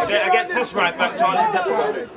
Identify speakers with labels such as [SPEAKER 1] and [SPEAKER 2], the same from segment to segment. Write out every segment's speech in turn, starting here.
[SPEAKER 1] against this right back, Charlie.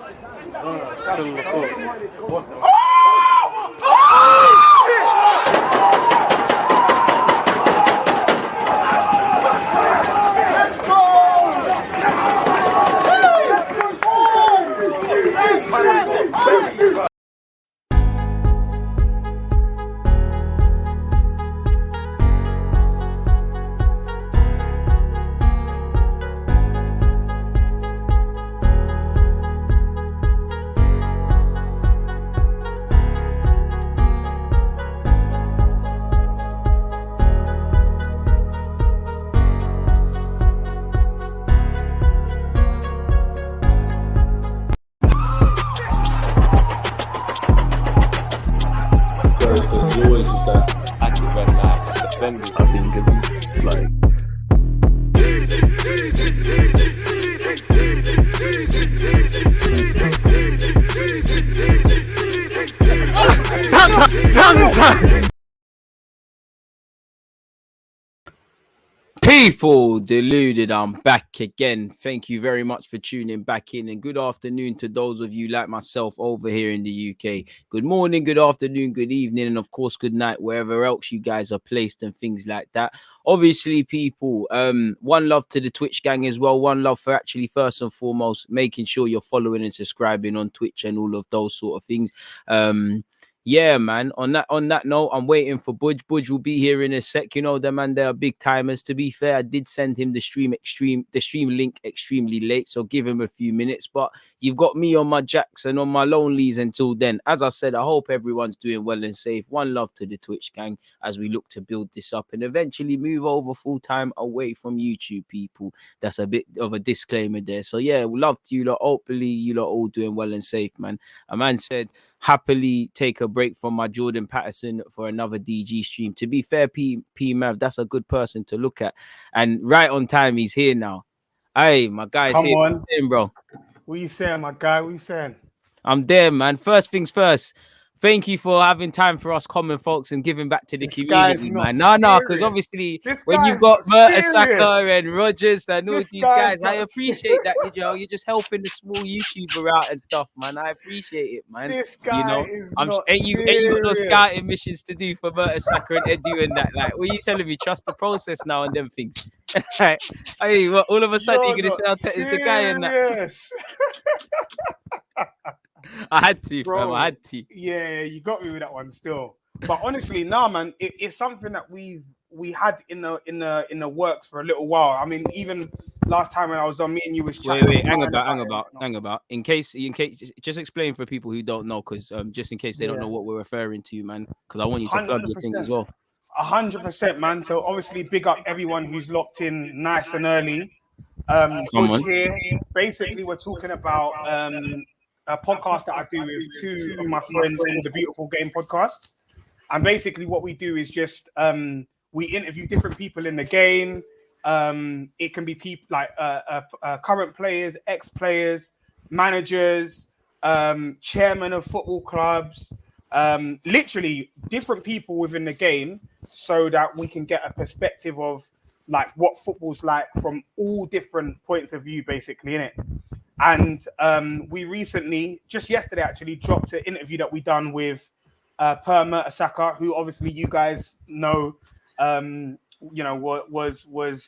[SPEAKER 2] People deluded, I'm back again. Thank you very much for tuning back in, and good afternoon to those of you like myself over here in the UK. Good morning, good afternoon, good evening, and of course good night wherever else you guys are placed and things like that. Obviously, people, one love to the Twitch gang as well. One love for actually first and foremost making sure you're following and subscribing on Twitch and all of those sort of things. Yeah, man. On that note, I'm waiting for Budge. Budge will be here in a sec. You know, the man, they are big timers. To be fair, I did send him the stream link extremely late, so give him a few minutes. But you've got me on my jacks and on my lonelies until then. As I said, I hope everyone's doing well and safe. One love to the Twitch gang as we look to build this up and eventually move over full time away from YouTube, people. That's a bit of a disclaimer there. So yeah, love to you lot. Hopefully you lot all doing well and safe, man. A man said, happily take a break from my Jordan Patterson for another DG stream. To be fair, P Mav, that's a good person to look at. And right on time, he's here now. Hey, my guy's
[SPEAKER 3] Come
[SPEAKER 2] here.
[SPEAKER 3] on.
[SPEAKER 2] In, bro.
[SPEAKER 3] What you saying, my guy? What you saying?
[SPEAKER 2] I'm there, man. First things first. Thank you for having time for us common folks and giving back to the community, man. No, because obviously when you've got Mertesacker and Rogers and all these guys, I appreciate that, you know. You're just helping the small YouTuber out and stuff, man. I appreciate it, man.
[SPEAKER 3] This guy is not
[SPEAKER 2] ain't you got no scouting missions to do for Mertesacker and Edu and that? Like, what are you telling me? Trust the process now and them things. Hey, what, all of a sudden you're gonna say Arteta is the guy and that? I had to, bro. Fam, I had to.
[SPEAKER 3] Yeah, you got me with that one still. But honestly, nah, man, it's something that we had in the works for a little while. I mean, even last time when I was on, me and you was chatting.
[SPEAKER 2] Wait, hang about. In case, just explain for people who don't know, because just in case they don't know what we're referring to, man. Because I want you to plug your thing as well.
[SPEAKER 3] 100%, man. So obviously, big up everyone who's locked in nice and early. Here, basically, we're talking about a podcast that I do with two of my friends called the Beautiful Game Podcast. And basically what we do is just we interview different people in the game. It can be people like current players, ex-players, managers, chairmen of football clubs, literally different people within the game, so that we can get a perspective of like what football's like from all different points of view, basically, innit? And we recently, just yesterday actually, dropped an interview that we done with Mertesacker, who obviously you guys know, was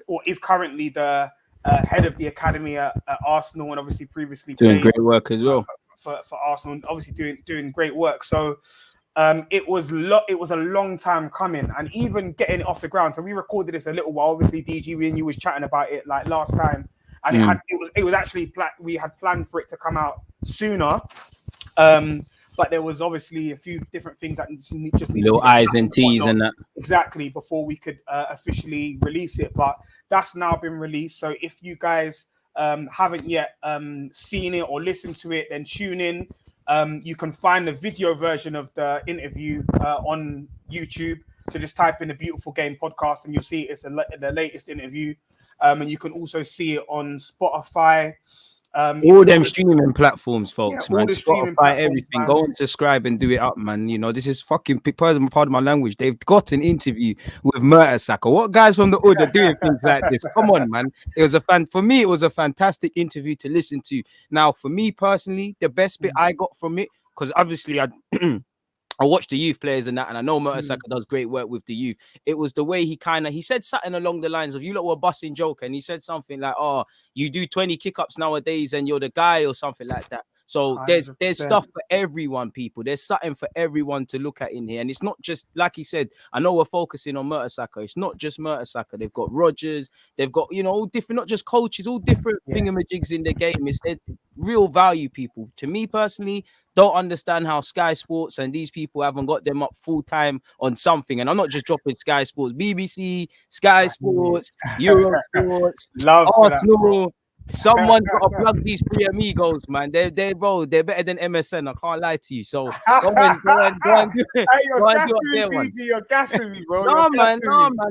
[SPEAKER 3] or is currently the head of the academy at Arsenal, and obviously previously
[SPEAKER 2] doing great work as well
[SPEAKER 3] for Arsenal, obviously doing great work. So it was a long time coming, and even getting it off the ground. So we recorded this a little while. Obviously, DG, and you was chatting about it like last time. And it was actually we had planned for it to come out sooner, but there was obviously a few different things that just need
[SPEAKER 2] little I's and T's and that
[SPEAKER 3] exactly before we could officially release it. But that's now been released. So if you guys haven't yet seen it or listened to it, then tune in. You can find the video version of the interview on YouTube. So just type in the Beautiful Game Podcast and you'll see it's the latest interview. And you can also see it on Spotify,
[SPEAKER 2] All them streaming platforms, folks,
[SPEAKER 3] all
[SPEAKER 2] man.
[SPEAKER 3] the streaming
[SPEAKER 2] Spotify,
[SPEAKER 3] platforms,
[SPEAKER 2] everything.
[SPEAKER 3] man.
[SPEAKER 2] Go and subscribe and do it up, man. You know, this is fucking part of my language. They've got an interview with Mertesacker. What guys from the hood are doing things like this? Come on, man. For me, it was a fantastic interview to listen to. Now, for me personally, the best bit I got from it, because obviously I watch the youth players and that, and I know Mertesacker does great work with the youth. It was the way he said something along the lines of, you lot were busting joke, and he said something like, oh, you do 20 kick-ups nowadays and you're the guy, or something like that. So there's
[SPEAKER 3] 100%.
[SPEAKER 2] stuff for everyone, people. There's something for everyone to look at in here. And it's not just, like he said, I know we're focusing on Mertesacker. It's not just Mertesacker. They've got Rogers. They've got, you know, all different, not just coaches, all different thingamajigs in the game. It's real value, people. To me personally, don't understand how Sky Sports and these people haven't got them up full time on something. And I'm not just dropping Sky Sports, BBC, Sky Sports, Euro Sports, Arsenal. Someone got to plug these three amigos, man. They're better than MSN. I can't lie to you. So go and do it.
[SPEAKER 3] You're gassing me, bro.
[SPEAKER 2] No, man.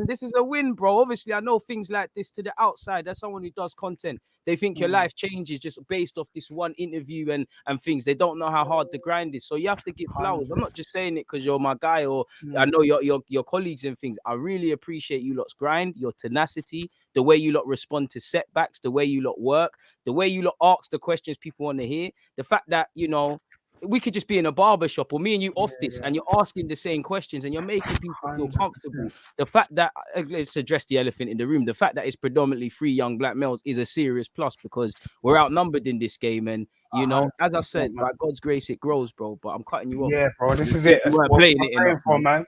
[SPEAKER 2] This is a win, bro. Obviously, I know things like this to the outside. That's someone who does content. They think your life changes just based off this one interview and things. They don't know how hard the grind is. So you have to give flowers. I'm not just saying it because you're my guy or I know your colleagues and things. I really appreciate you lot's grind, your tenacity, the way you lot respond to setbacks, the way you lot work, the way you lot ask the questions people want to hear. The fact that, you know, we could just be in a barber shop or me and you off this and you're asking the same questions and you're making people feel comfortable. The fact that, let's address the elephant in the room, the fact that it's predominantly 3 young black males is a serious plus because we're outnumbered in this game. And, you know, as I said, by God's grace, it grows, bro. But I'm cutting you off.
[SPEAKER 3] Yeah, bro, this is it.
[SPEAKER 2] You weren't playing it enough,
[SPEAKER 3] for, man.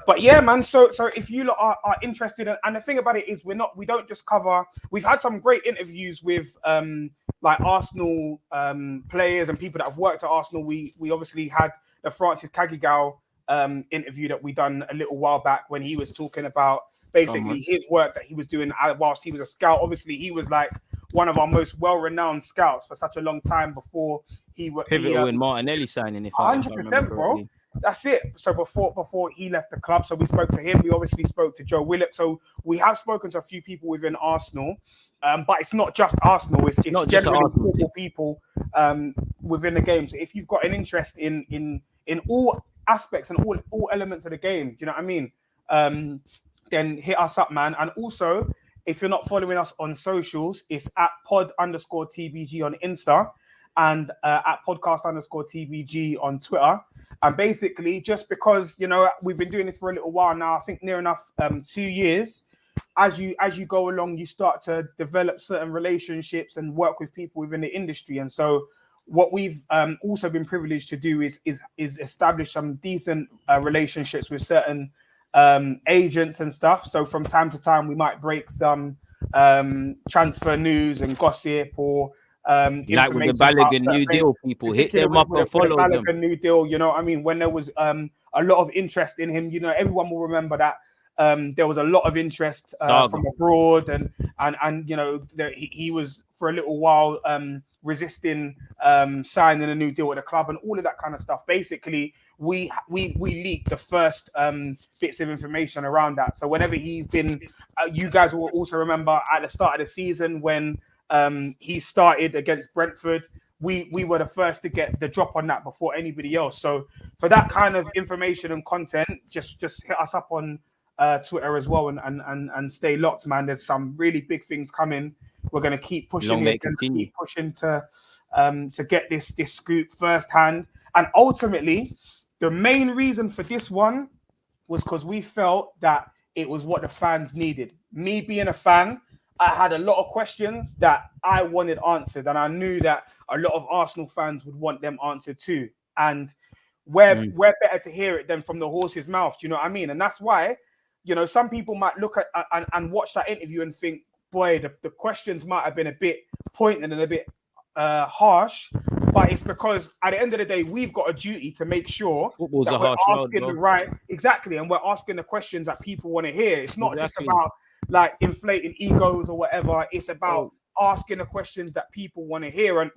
[SPEAKER 3] But yeah, man. So if you lot are interested, and the thing about it is, we don't just cover. We've had some great interviews with like Arsenal players and people that have worked at Arsenal. We obviously had the Francis Cagigal interview that we done a little while back when he was talking about basically his work that he was doing whilst he was a scout. Obviously, he was like one of our most well-renowned scouts for such a long time before he was
[SPEAKER 2] pivotal in Martinelli signing. If
[SPEAKER 3] 100%, bro. That's it. So before he left the club, so we spoke to him. We obviously spoke to Joe Willett. So we have spoken to a few people within Arsenal, but it's not just Arsenal. It's not generally football people within the game. So if you've got an interest in all aspects and all elements of the game, do you know what I mean? Then hit us up, man. And also, if you're not following us on socials, it's at pod_TBG on Insta and at podcast_TBG on Twitter. And basically, just because, you know, we've been doing this for a little while now, I think near enough 2 years, as you go along, you start to develop certain relationships and work with people within the industry. And so what we've also been privileged to do is establish some decent relationships with certain agents and stuff. So from time to time, we might break some transfer news and gossip or
[SPEAKER 2] like with the Balogun new deal, people hit them up and follow them.
[SPEAKER 3] Balogun new deal, you know what I mean? When there was a lot of interest in him, you know, everyone will remember that there was a lot of interest from abroad and you know, he was for a little while resisting signing a new deal with the club and all of that kind of stuff. Basically, we leaked the first bits of information around that. So whenever he's been, you guys will also remember at the start of the season when he started against Brentford, we were the first to get the drop on that before anybody else. So for that kind of information and content, just hit us up on Twitter as well and stay locked, man. There's some really big things coming. We're going to keep pushing it and keep pushing to get this scoop firsthand. And ultimately, the main reason for this one was because we felt that it was what the fans needed. Me being a fan, I had a lot of questions that I wanted answered, and I knew that a lot of Arsenal fans would want them answered too. And we're better to hear it than from the horse's mouth. Do you know what I mean? And that's why, you know, some people might look at and watch that interview and think, boy, the questions might have been a bit pointed and a bit harsh, but it's because at the end of the day, we've got a duty to make sure that we're asking the right, exactly, and we're asking the questions that people want to hear. It's not just about like inflating egos or whatever. It's about asking the questions that people want to hear. And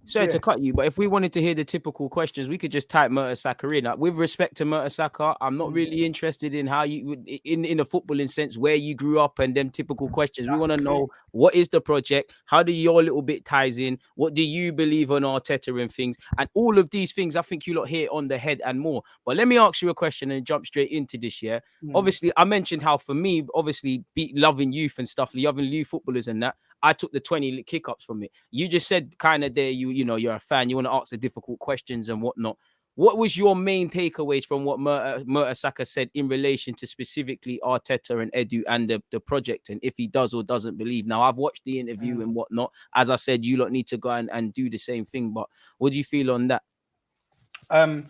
[SPEAKER 2] Sorry to cut you, but if we wanted to hear the typical questions, we could just type Mertesacker in. With respect to Mertesacker, I'm not really interested in how you, in a footballing sense, where you grew up and them typical questions. We want to know, what is the project? How do your little bit ties in? What do you believe on Arteta and things? And all of these things, I think you lot hit on the head and more. But let me ask you a question and jump straight into this year. Obviously, I mentioned how for me, obviously, loving youth and stuff, loving youth footballers and that, I took the 20 kick-ups from it. You just said kind of there, you know, you're a fan, you want to ask the difficult questions and whatnot. What was your main takeaways from what Mertesacker said in relation to specifically Arteta and Edu and the project, and if he does or doesn't believe? Now, I've watched the interview and whatnot. As I said, you lot need to go and do the same thing. But what do you feel on that?
[SPEAKER 3] I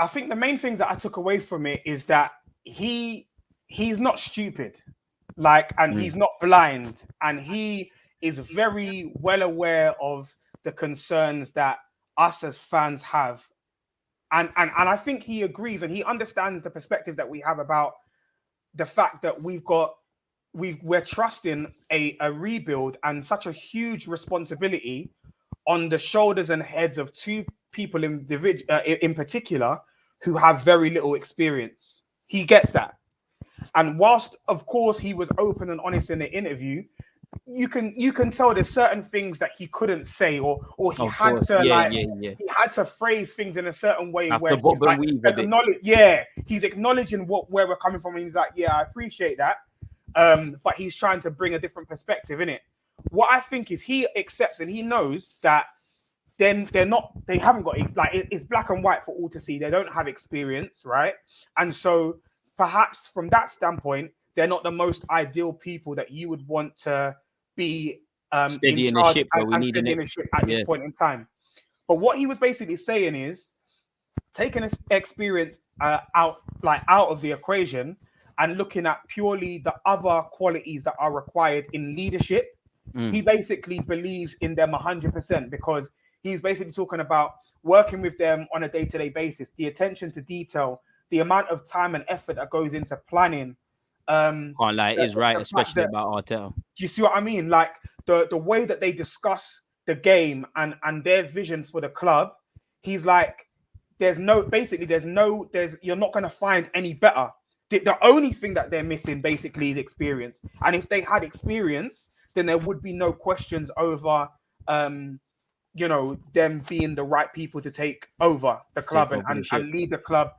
[SPEAKER 3] think the main things that I took away from it is that he's not stupid. And he's not blind, and he is very well aware of the concerns that us as fans have, and I think he agrees and he understands the perspective that we have about the fact that we're trusting a rebuild and such a huge responsibility on the shoulders and heads of two people in particular who have very little experience. He gets that. And whilst, of course, he was open and honest in the interview, you can tell there's certain things that he couldn't say, or he had to he had to phrase things in a certain way where he's like, he's acknowledging where we're coming from, and he's like, yeah, I appreciate that, but he's trying to bring a different perspective in it. What I think is he accepts and he knows that then they haven't got, like, it's black and white for all to see. They don't have experience, right? And so perhaps from that standpoint, they're not the most ideal people that you would want to be in charge and steadying the ship at this point in time. But what he was basically saying is taking experience out of the equation and looking at purely the other qualities that are required in leadership. He basically believes in them 100%, because he's basically talking about working with them on a day-to-day basis, the attention to detail, the amount of time and effort that goes into planning.
[SPEAKER 2] Can't lie, it is right, especially about Arteta.
[SPEAKER 3] Do you see what I mean? Like the way that they discuss the game and their vision for the club. He's like, you're not going to find any better. The only thing that they're missing basically is experience. And if they had experience, then there would be no questions over them being the right people to take over the club and lead the club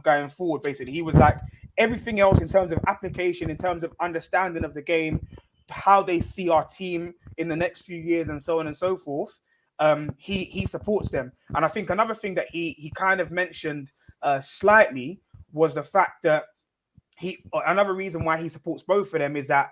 [SPEAKER 3] going forward. Basically, he was like, everything else in terms of application, in terms of understanding of the game, how they see our team in the next few years, and so on and so forth, he supports them. And I think another thing that he kind of mentioned slightly was the fact that another reason why he supports both of them is that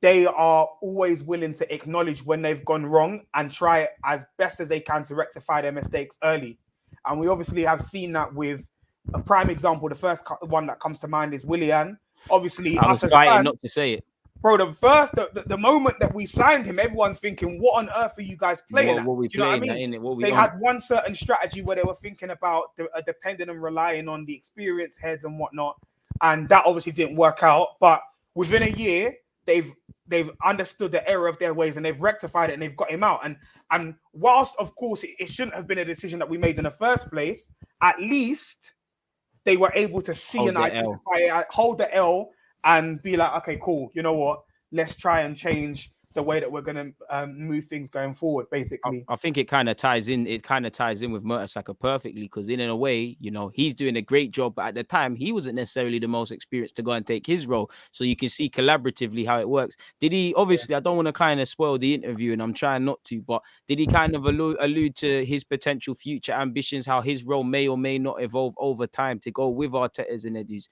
[SPEAKER 3] they are always willing to acknowledge when they've gone wrong and try as best as they can to rectify their mistakes early. And we obviously have seen that with a prime example. The first one that comes to mind is Willian. Obviously,
[SPEAKER 2] I was fighting not to say it.
[SPEAKER 3] Bro, the moment that we signed him, everyone's thinking, what on earth are you guys playing at? Do you know what I mean? They had one certain strategy where they were thinking about depending and relying on the experienced heads and whatnot. And that obviously didn't work out. But within a year, they've understood the error of their ways and they've rectified it and they've got him out. And whilst, of course, it shouldn't have been a decision that we made in the first place, at least they were able to see and identify it, hold the L, and be like, okay, cool. You know what? Let's try and change the way that we're going to move things going forward, basically.
[SPEAKER 2] I think it kind of ties in. It kind of ties in with Mertesacker perfectly, because in a way, he's doing a great job. But at the time, he wasn't necessarily the most experienced to go and take his role. So you can see collaboratively how it works. Did he, obviously, I don't want to kind of spoil the interview and I'm trying not to, but did he kind of allude to his potential future ambitions, how his role may or may not evolve over time to go with Arteta's and Edu's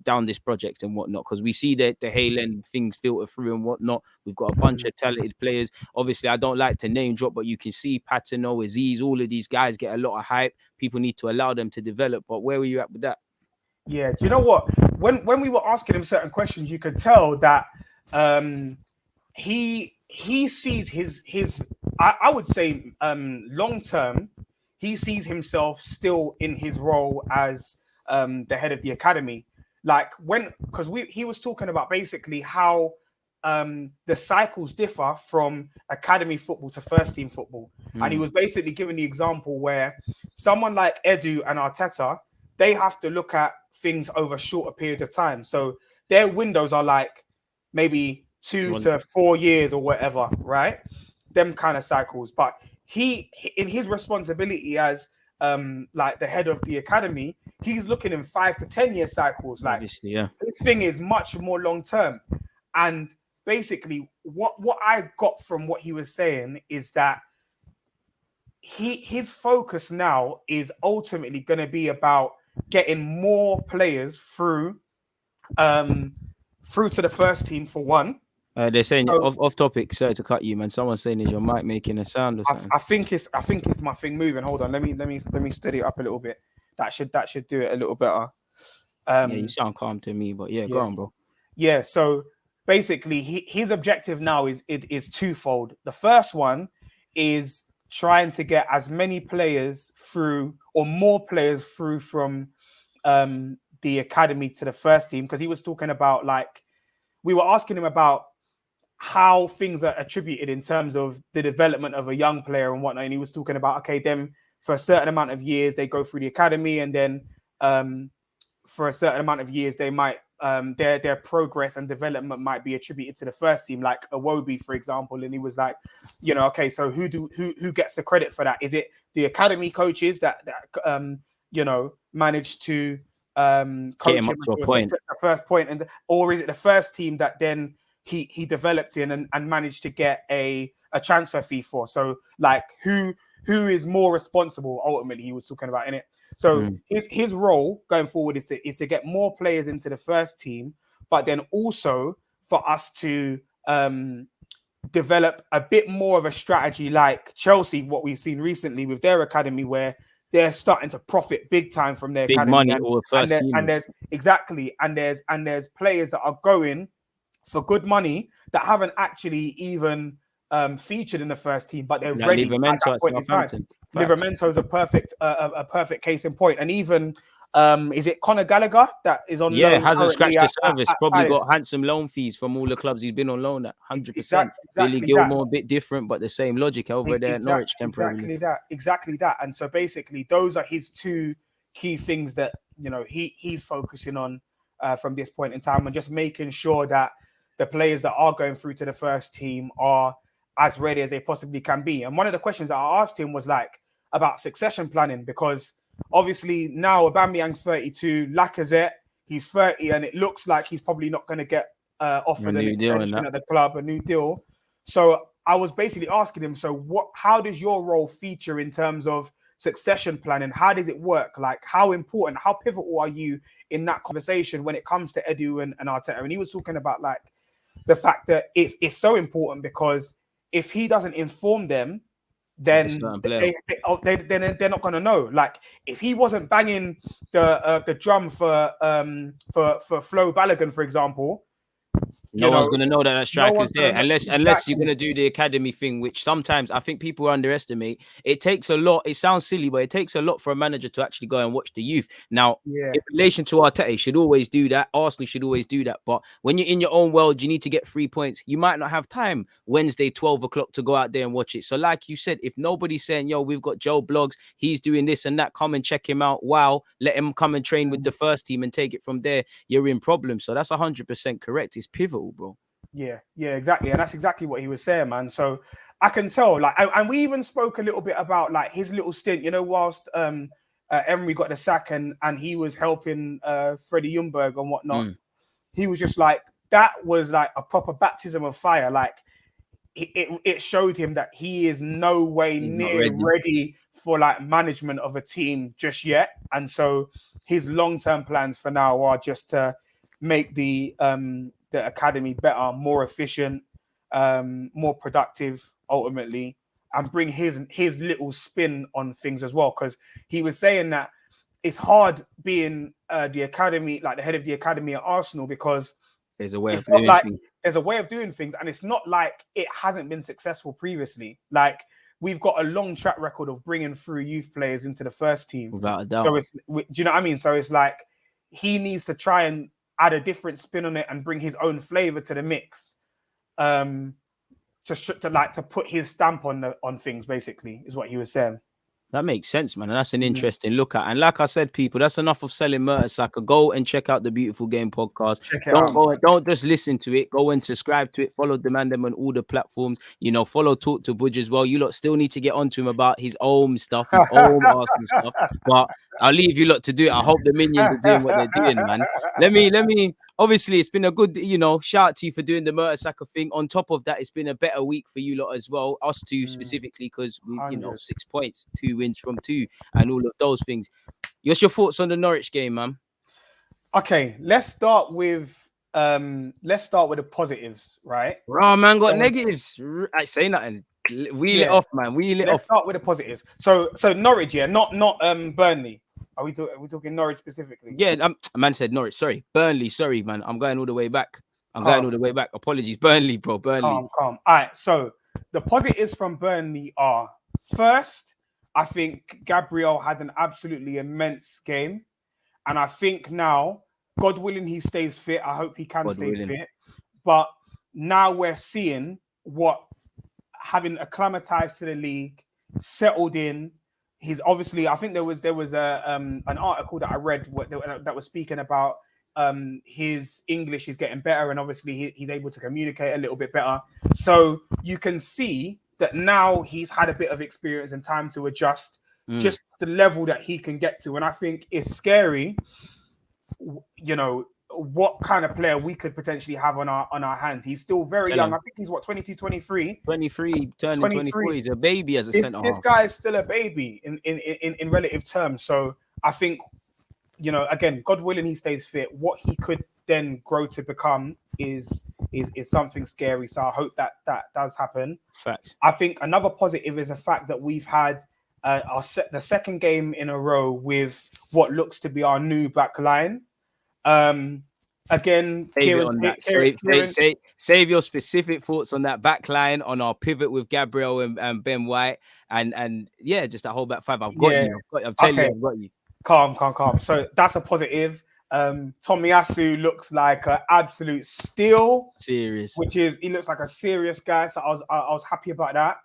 [SPEAKER 2] down this project and whatnot? Because we see that the Haaland things filter through and whatnot. We've got a bunch of talented players. Obviously, I don't like to name drop, but you can see Patino, Aziz, all of these guys get a lot of hype. People need to allow them to develop. But where were you at with that?
[SPEAKER 3] Yeah, do you know what? When we were asking him certain questions, you could tell that he sees his I would say long term, he sees himself still in his role as the head of the academy. Like because he was talking about basically how the cycles differ from academy football to first team football. And he was basically giving the example where someone like Edu and Arteta, they have to look at things over shorter periods of time. So their windows are like maybe 2 to 4 years or whatever, right? Them kind of cycles. But he, in his responsibility as like the head of the academy, he's looking in 5 to 10 year cycles. Like,
[SPEAKER 2] obviously, yeah,
[SPEAKER 3] this thing is much more long term. And basically, what I got from what he was saying is that his focus now is ultimately going to be about getting more players through to the first team, for one.
[SPEAKER 2] They're saying off topic. Sorry to cut you, man. Someone's saying, "Is your mic making a sound or something?"
[SPEAKER 3] I think it's my thing moving. Hold on, let me steady it up a little bit. That should do it a little better.
[SPEAKER 2] Yeah, you sound calm to me, but yeah, go on, bro.
[SPEAKER 3] Yeah, so basically, his objective now is twofold. The first one is trying to get as many players through, or more players through, from the academy to the first team, because he was talking about, like, we were asking him about how things are attributed in terms of the development of a young player and whatnot. And he was talking about, okay, them for a certain amount of years, they go through the academy, and then for a certain amount of years, they might their progress and development might be attributed to the first team, like Iwobi, for example. And he was like, you know, okay, so who gets the credit for that? Is it the academy coaches that you know, managed to coach him
[SPEAKER 2] to a point,
[SPEAKER 3] the first point, and or is it the first team that then he developed in and managed to get a transfer fee for? So, like, who is more responsible ultimately? He was talking about in it. So his role going forward is to get more players into the first team, but then also for us to develop a bit more of a strategy like Chelsea, what we've seen recently with their academy, where they're starting to profit big time from their
[SPEAKER 2] big
[SPEAKER 3] academy.
[SPEAKER 2] money, or first team.
[SPEAKER 3] And there's players that are going for good money that haven't actually even featured in the first team, but they're ready at that point in time. Livermento's a perfect case in point. And even is it Conor Gallagher that is on loan?
[SPEAKER 2] Hasn't scratched the surface. Probably got handsome loan fees from all the clubs he's been on loan at. 100%. Billy Gilmore, a bit different, but the same logic over there at Norwich temporarily.
[SPEAKER 3] Exactly that. And so basically, those are his two key things that, you know, he's focusing on from this point in time, and just making sure that the players that are going through to the first team are as ready as they possibly can be. And one of the questions that I asked him was like about succession planning, because obviously now Aubameyang's 32, Lacazette, he's 30, and it looks like he's probably not going to get offered an extension at the club, a new deal. So I was basically asking him, so how does your role feature in terms of succession planning? How does it work? Like, how important, how pivotal are you in that conversation when it comes to Edu and Arteta? And he was talking about, like, the fact that it's so important, because if he doesn't inform them, then they're not going to know. Like, if he wasn't banging the drum for Flo Balogun, for example,
[SPEAKER 2] no one's going to know that striker's there, unless you're going to do the academy thing, which sometimes I think people underestimate. It takes a lot. It sounds silly, but it takes a lot for a manager to actually go and watch the youth. Now, in relation to Arteta, should always do that. Arsenal should always do that. But when you're in your own world, you need to get 3 points. You might not have time Wednesday, 12 o'clock to go out there and watch it. So like you said, if nobody's saying, yo, we've got Joe Blogs, he's doing this and that, come and check him out. Wow, let him come and train with the first team and take it from there. You're in problems. So that's 100% correct. It's pivotal, bro.
[SPEAKER 3] Yeah, exactly. And that's exactly what he was saying, man. So I can tell, like, and we even spoke a little bit about, like, his little stint, you know, whilst Emery got the sack and he was helping Freddie Ljungberg and whatnot. He was just like, that was like a proper baptism of fire. Like, it showed him that he is no way near ready for, like, management of a team just yet. And so his long-term plans for now are just to make the academy better, more efficient, more productive ultimately, and bring his little spin on things as well. Because he was saying that it's hard being the academy, like the head of the academy at Arsenal, because
[SPEAKER 2] there's a way
[SPEAKER 3] of doing things, and it's not like it hasn't been successful previously. Like, we've got a long track record of bringing through youth players into the first team,
[SPEAKER 2] without a doubt.
[SPEAKER 3] So do you know what I mean? So it's like he needs to try and add a different spin on it and bring his own flavor to the mix. to put his stamp on things. Basically, is what he was saying.
[SPEAKER 2] That makes sense, man. And that's an interesting look at. And like I said, people, that's enough of selling Mertesacker. Go and check out the Beautiful Game podcast. Don't just listen to it. Go and subscribe to it. Follow Demand Them on all the platforms. You know, follow Talk to Budge as well. You lot still need to get onto him about his own stuff, his own Arsenal stuff. But I'll leave you lot to do it. I hope the minions are doing what they're doing, man. Let me. Obviously, it's been a good, shout out to you for doing the Mertesacker thing. On top of that, it's been a better week for you lot as well. Us two specifically, because we, 6 points, 2 wins from 2, and all of those things. What's your thoughts on the Norwich game, man?
[SPEAKER 3] Okay, let's start with the positives, right?
[SPEAKER 2] Oh man, got negatives. I say nothing. Wheel it off, man.
[SPEAKER 3] Let's start with the positives. So Norwich, not Burnley. Are we talking Norwich specifically?
[SPEAKER 2] Yeah, man said Norwich. Sorry, Burnley. Sorry, man. I'm going all the way back. Apologies, Burnley, bro. Burnley.
[SPEAKER 3] Calm. All right. So the positives from Burnley are, first, I think Gabriel had an absolutely immense game, and I think now, God willing, he stays fit. I hope he can stay fit. But now we're seeing what having acclimatized to the league, settled in. He's obviously, I think there was an article that I read that was speaking about his English is getting better, and obviously he's able to communicate a little bit better. So you can see that now he's had a bit of experience and time to adjust, just the level that he can get to. And I think it's scary, what kind of player we could potentially have on our hands. He's still very young. I think he's 22, 23.
[SPEAKER 2] 23, turning 24. He's a baby as a centre half.
[SPEAKER 3] This guy is still a baby in relative terms. So I think, again, God willing, he stays fit. What he could then grow to become is something scary. So I hope that does happen.
[SPEAKER 2] Facts.
[SPEAKER 3] I think another positive is the fact that we've had the second game in a row with what looks to be our new back line. Again,
[SPEAKER 2] save your specific thoughts on that back line, on our pivot with Gabriel and Ben White, and just that whole back five. I've got you. I've got you.
[SPEAKER 3] Calm. So that's a positive. Tomiyasu looks like an absolute steal.
[SPEAKER 2] Serious.
[SPEAKER 3] He looks like a serious guy. So I was happy about that.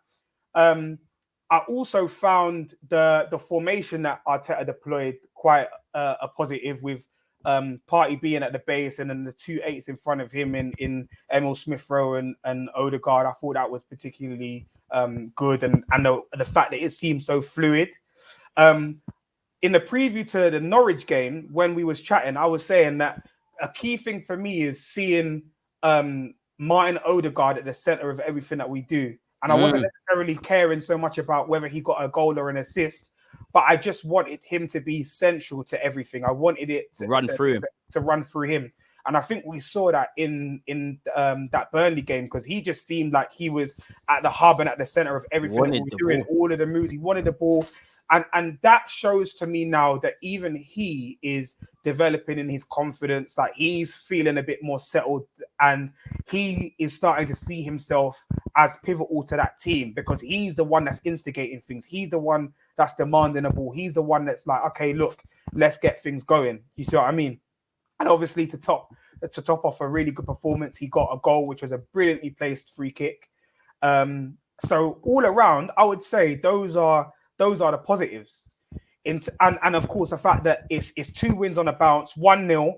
[SPEAKER 3] I also found the formation that Arteta deployed quite a positive, with Partey being at the base and then the 2 8s in front of him in Emil Smith-Rowe and Odegaard. I thought that was particularly good, and the fact that it seemed so fluid. In the preview to the Norwich game, when we was chatting, I was saying that a key thing for me is seeing Martin Odegaard at the center of everything that we do. And I wasn't necessarily caring so much about whether he got a goal or an assist, but I just wanted him to be central to everything. I wanted it to run through him. And I think we saw that in that Burnley game, because he just seemed like he was at the hub and at the center of everything that we were doing, all of the moves. He wanted the ball. And that shows to me now that even he is developing in his confidence, like he's feeling a bit more settled, and he is starting to see himself as pivotal to that team, because he's the one that's instigating things. He's the one that's demanding a ball. He's the one that's like, okay, look, let's get things going. You see what I mean? And obviously to top off a really good performance, he got a goal, which was a brilliantly placed free kick. So all around, I would say those are the positives. And of course, the fact that it's 2 wins on a bounce, 1-0.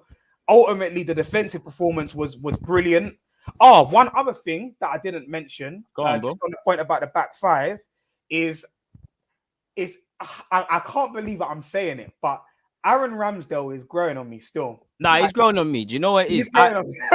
[SPEAKER 3] Ultimately, the defensive performance was brilliant. One other thing that I didn't mention, just on the point about the back five, is I can't believe that I'm saying it, but Aaron Ramsdale is growing on me still.
[SPEAKER 2] Nah, he's grown on me. Do you know what it is?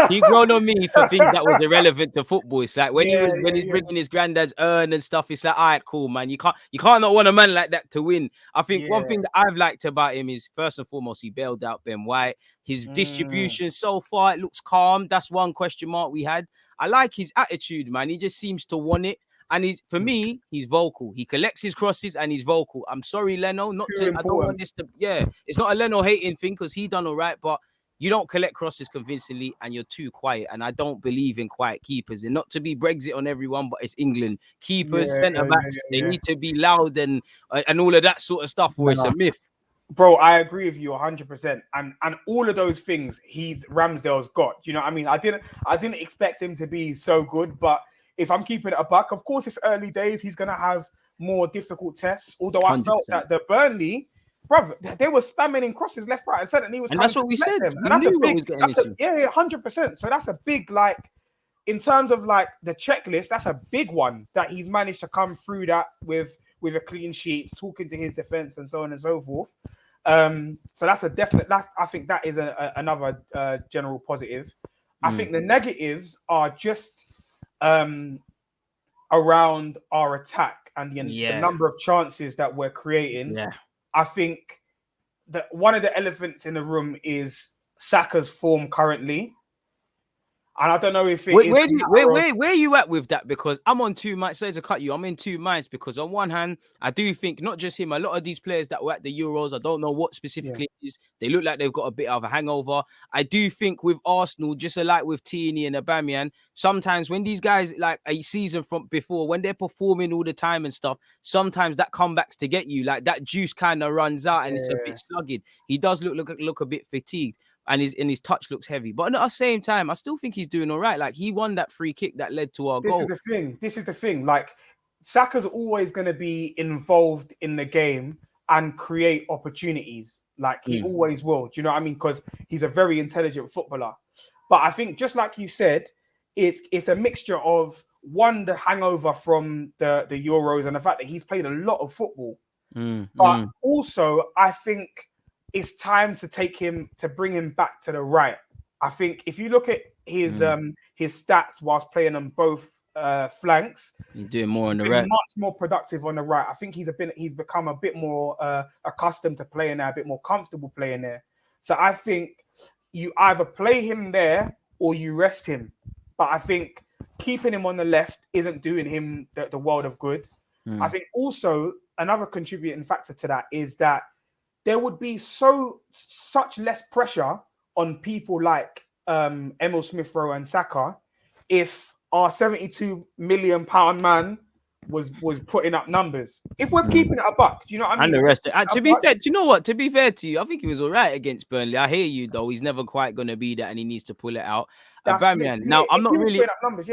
[SPEAKER 2] He's grown on me for things that was irrelevant to football. It's like when he's bringing his granddad's urn and stuff. It's like, all right, cool, man. You can't not want a man like that to win. I think one thing that I've liked about him is, first and foremost, he bailed out Ben White. His distribution so far, it looks calm. That's one question mark we had. I like his attitude, man. He just seems to want it. And for me, he's vocal. He collects his crosses and he's vocal. I'm sorry, Leno. I don't want this to. Yeah, it's not a Leno hating thing, because he done all right, but you don't collect crosses convincingly and you're too quiet. And I don't believe in quiet keepers. And not to be Brexit on everyone, but it's England. Keepers, centre backs, they need to be loud and all of that sort of stuff, or it's a myth.
[SPEAKER 3] Bro, I agree with you 100%. And all of those things Ramsdale's got. You know what I mean? I didn't expect him to be so good, but if I'm keeping it a buck, of course it's early days. He's gonna have more difficult tests. Although I
[SPEAKER 2] 100%.
[SPEAKER 3] felt that the Burnley, brother, they were spamming in crosses left, right, and centre, and he was
[SPEAKER 2] And
[SPEAKER 3] coming
[SPEAKER 2] that's what
[SPEAKER 3] to
[SPEAKER 2] we
[SPEAKER 3] collect
[SPEAKER 2] said.
[SPEAKER 3] them.
[SPEAKER 2] We
[SPEAKER 3] And that's a
[SPEAKER 2] knew what
[SPEAKER 3] big,
[SPEAKER 2] was getting into.
[SPEAKER 3] yeah, 100%. So that's a big, like, in terms of like the checklist, that's a big one that he's managed to come through that with a clean sheet, talking to his defense and so on and so forth. So that's a definite. I think that is another general positive. I think the negatives are just around our attack and the number of chances that we're creating.
[SPEAKER 2] Yeah.
[SPEAKER 3] I think that one of the elephants in the room is Saka's form currently. And I don't know if it is.
[SPEAKER 2] Where are you at with that? Because I'm on two minds. Sorry to cut you. I'm in two minds because on one hand, I do think not just him, a lot of these players that were at the Euros, I don't know what specifically it is. They look like they've got a bit of a hangover. I do think with Arsenal, just like with Tierney and Aubameyang, sometimes when these guys like a season from before, when they're performing all the time and stuff, sometimes that comebacks to get you. Like that juice kind of runs out and it's a bit slugged. He does look a bit fatigued. And his touch looks heavy. But at the same time, I still think he's doing all right. Like, he won that free kick that led to our goal.
[SPEAKER 3] This is the thing. Like, Saka's always going to be involved in the game and create opportunities. Like, he always will. Do you know what I mean? Because he's a very intelligent footballer. But I think, just like you said, it's a mixture of, one, the hangover from the Euros and the fact that he's played a lot of football. But also, I think it's time to bring him back to the right. I think if you look at his stats whilst playing on both flanks,
[SPEAKER 2] he's doing more on the right,
[SPEAKER 3] much more productive on the right. I think he's become a bit more accustomed to playing there, a bit more comfortable playing there. So I think you either play him there or you rest him. But I think keeping him on the left isn't doing him the world of good. I think also another contributing factor to that is that there would be such less pressure on people like Emil Smith-Rowe and Saka if our £72 million man was putting up numbers. If we're keeping it a buck, do you know what I mean?
[SPEAKER 2] And the rest. To be fair, do you know what? To be fair to you, I think he was all right against Burnley. I hear you though. He's never quite going to be that, and he needs to pull it out. Aubameyang. Now, I'm not really putting up numbers.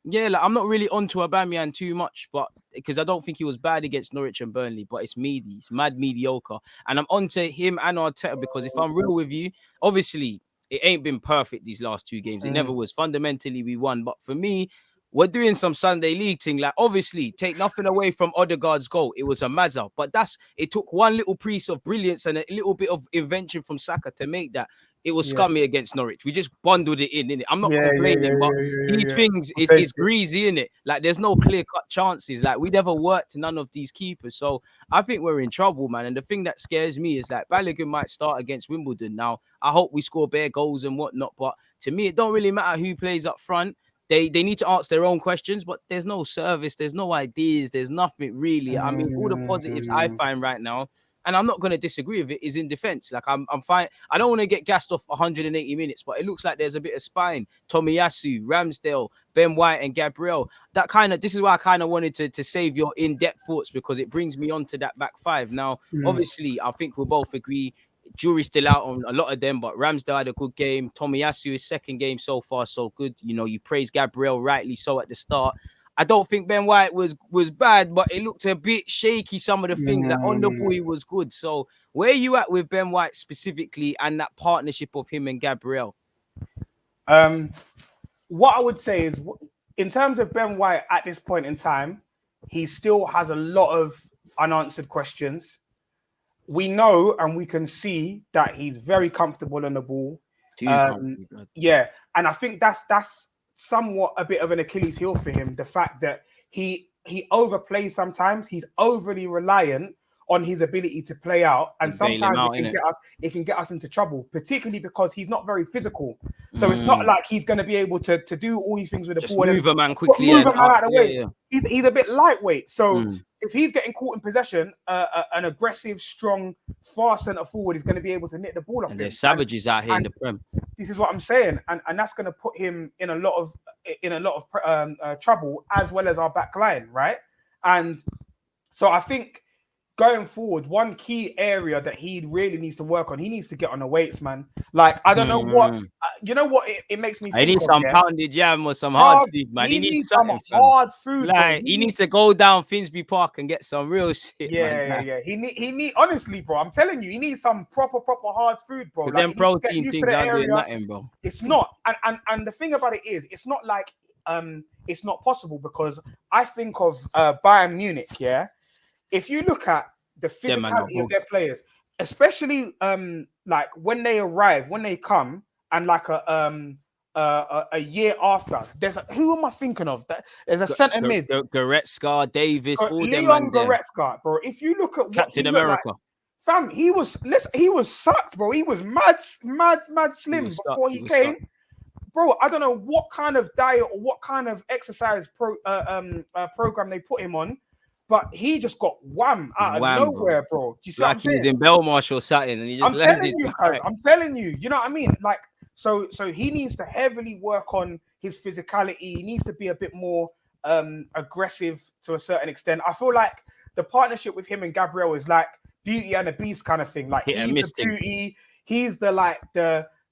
[SPEAKER 2] Yeah, like I'm not really onto Aubameyang too much, but because I don't think he was bad against Norwich and Burnley, but it's meaty, it's mad mediocre. And I'm onto him and Arteta because if I'm real with you, obviously it ain't been perfect these last two games. It never was. Fundamentally, we won. But for me, we're doing some Sunday league thing. Like, obviously, take nothing away from Odegaard's goal. It was a mazza, but it took one little piece of brilliance and a little bit of invention from Saka to make that. It was scummy against Norwich. We just bundled it in it. I'm not complaining, but these things is greasy, innit? Like, there's no clear-cut chances. Like, we never worked none of these keepers. So I think we're in trouble, man. And the thing that scares me is that Balogun might start against Wimbledon. Now, I hope we score bare goals and whatnot, but to me, it don't really matter who plays up front. They need to ask their own questions, but there's no service, there's no ideas, there's nothing really. I mean, all the positives I find right now, and I'm not going to disagree with it, is in defense. Like, I'm fine. I don't want to get gassed off 180 minutes, but it looks like there's a bit of spine. Tomiyasu, Ramsdale, Ben White, and Gabriel. This is why I kind of wanted to save your in-depth thoughts, because it brings me on to that back five. Now, obviously, I think we'll both agree jury's still out on a lot of them, but Ramsdale had a good game. Tomiyasu, his second game so far, so good. You know, you praise Gabriel, rightly so, at the start. I don't think Ben White was bad, but it looked a bit shaky, some of the things. Like, on the ball, he was good. So where are you at with Ben White specifically and that partnership of him and Gabriel?
[SPEAKER 3] What I would say is, in terms of Ben White at this point in time, he still has a lot of unanswered questions. We know and we can see that he's very comfortable on the ball. Yeah, and I think that's somewhat a bit of an Achilles heel for him. The fact that he overplays sometimes, he's overly reliant on his ability to play out, and sometimes it can get us into trouble, particularly because he's not very physical. So it's not like he's going to be able to do all these things with the ball.
[SPEAKER 2] Move a man quickly,
[SPEAKER 3] move a man out of the way. He's a bit lightweight. So if he's getting caught in possession, an aggressive, strong, fast centre forward is going to be able to nick the ball off him.
[SPEAKER 2] There's savages out here in the Prem.
[SPEAKER 3] This is what I'm saying, and that's going to put him in a lot of trouble, as well as our back line, right? And so I think going forward, one key area that he really needs to work on, he needs to get on the weights, man. Like, I don't know what, you know what it makes me think
[SPEAKER 2] I need
[SPEAKER 3] of,
[SPEAKER 2] some
[SPEAKER 3] yeah?
[SPEAKER 2] pounded jam or some hard food, man.
[SPEAKER 3] He
[SPEAKER 2] He needs
[SPEAKER 3] needs some
[SPEAKER 2] something,
[SPEAKER 3] hard food,
[SPEAKER 2] like,
[SPEAKER 3] bro.
[SPEAKER 2] he needs to go down Finsbury Park and get some real shit, man.
[SPEAKER 3] Yeah. He need honestly, bro. I'm telling you, he needs some proper hard food, bro.
[SPEAKER 2] But
[SPEAKER 3] Like,
[SPEAKER 2] them
[SPEAKER 3] he needs to get
[SPEAKER 2] protein
[SPEAKER 3] used to
[SPEAKER 2] things
[SPEAKER 3] the
[SPEAKER 2] aren't doing
[SPEAKER 3] area.
[SPEAKER 2] nothing, bro.
[SPEAKER 3] It's not, and the thing about it is, it's not like it's not possible, because I think of Bayern Munich, yeah. If you look at the physicality of their players, especially like when they arrive, when they come, and like a year after, who am I thinking of? There's a centre mid,
[SPEAKER 2] Goretzka, Davis, all them
[SPEAKER 3] Leon
[SPEAKER 2] man there.
[SPEAKER 3] Goretzka, bro. If you look at
[SPEAKER 2] Captain
[SPEAKER 3] what he
[SPEAKER 2] America,
[SPEAKER 3] like, fam, he was sucked, bro. He was mad slim before he came. Sucked. Bro, I don't know what kind of diet or what kind of exercise program they put him on, but he just got wham out of nowhere, bro. Do you see what I'm saying?
[SPEAKER 2] He was in Belmarsh or something, and he just landed.
[SPEAKER 3] I'm telling you, you know what I mean? Like, so he needs to heavily work on his physicality. He needs to be a bit more aggressive to a certain extent. I feel like the partnership with him and Gabriel is like Beauty and the Beast kind of thing. Like, he's the beauty, he's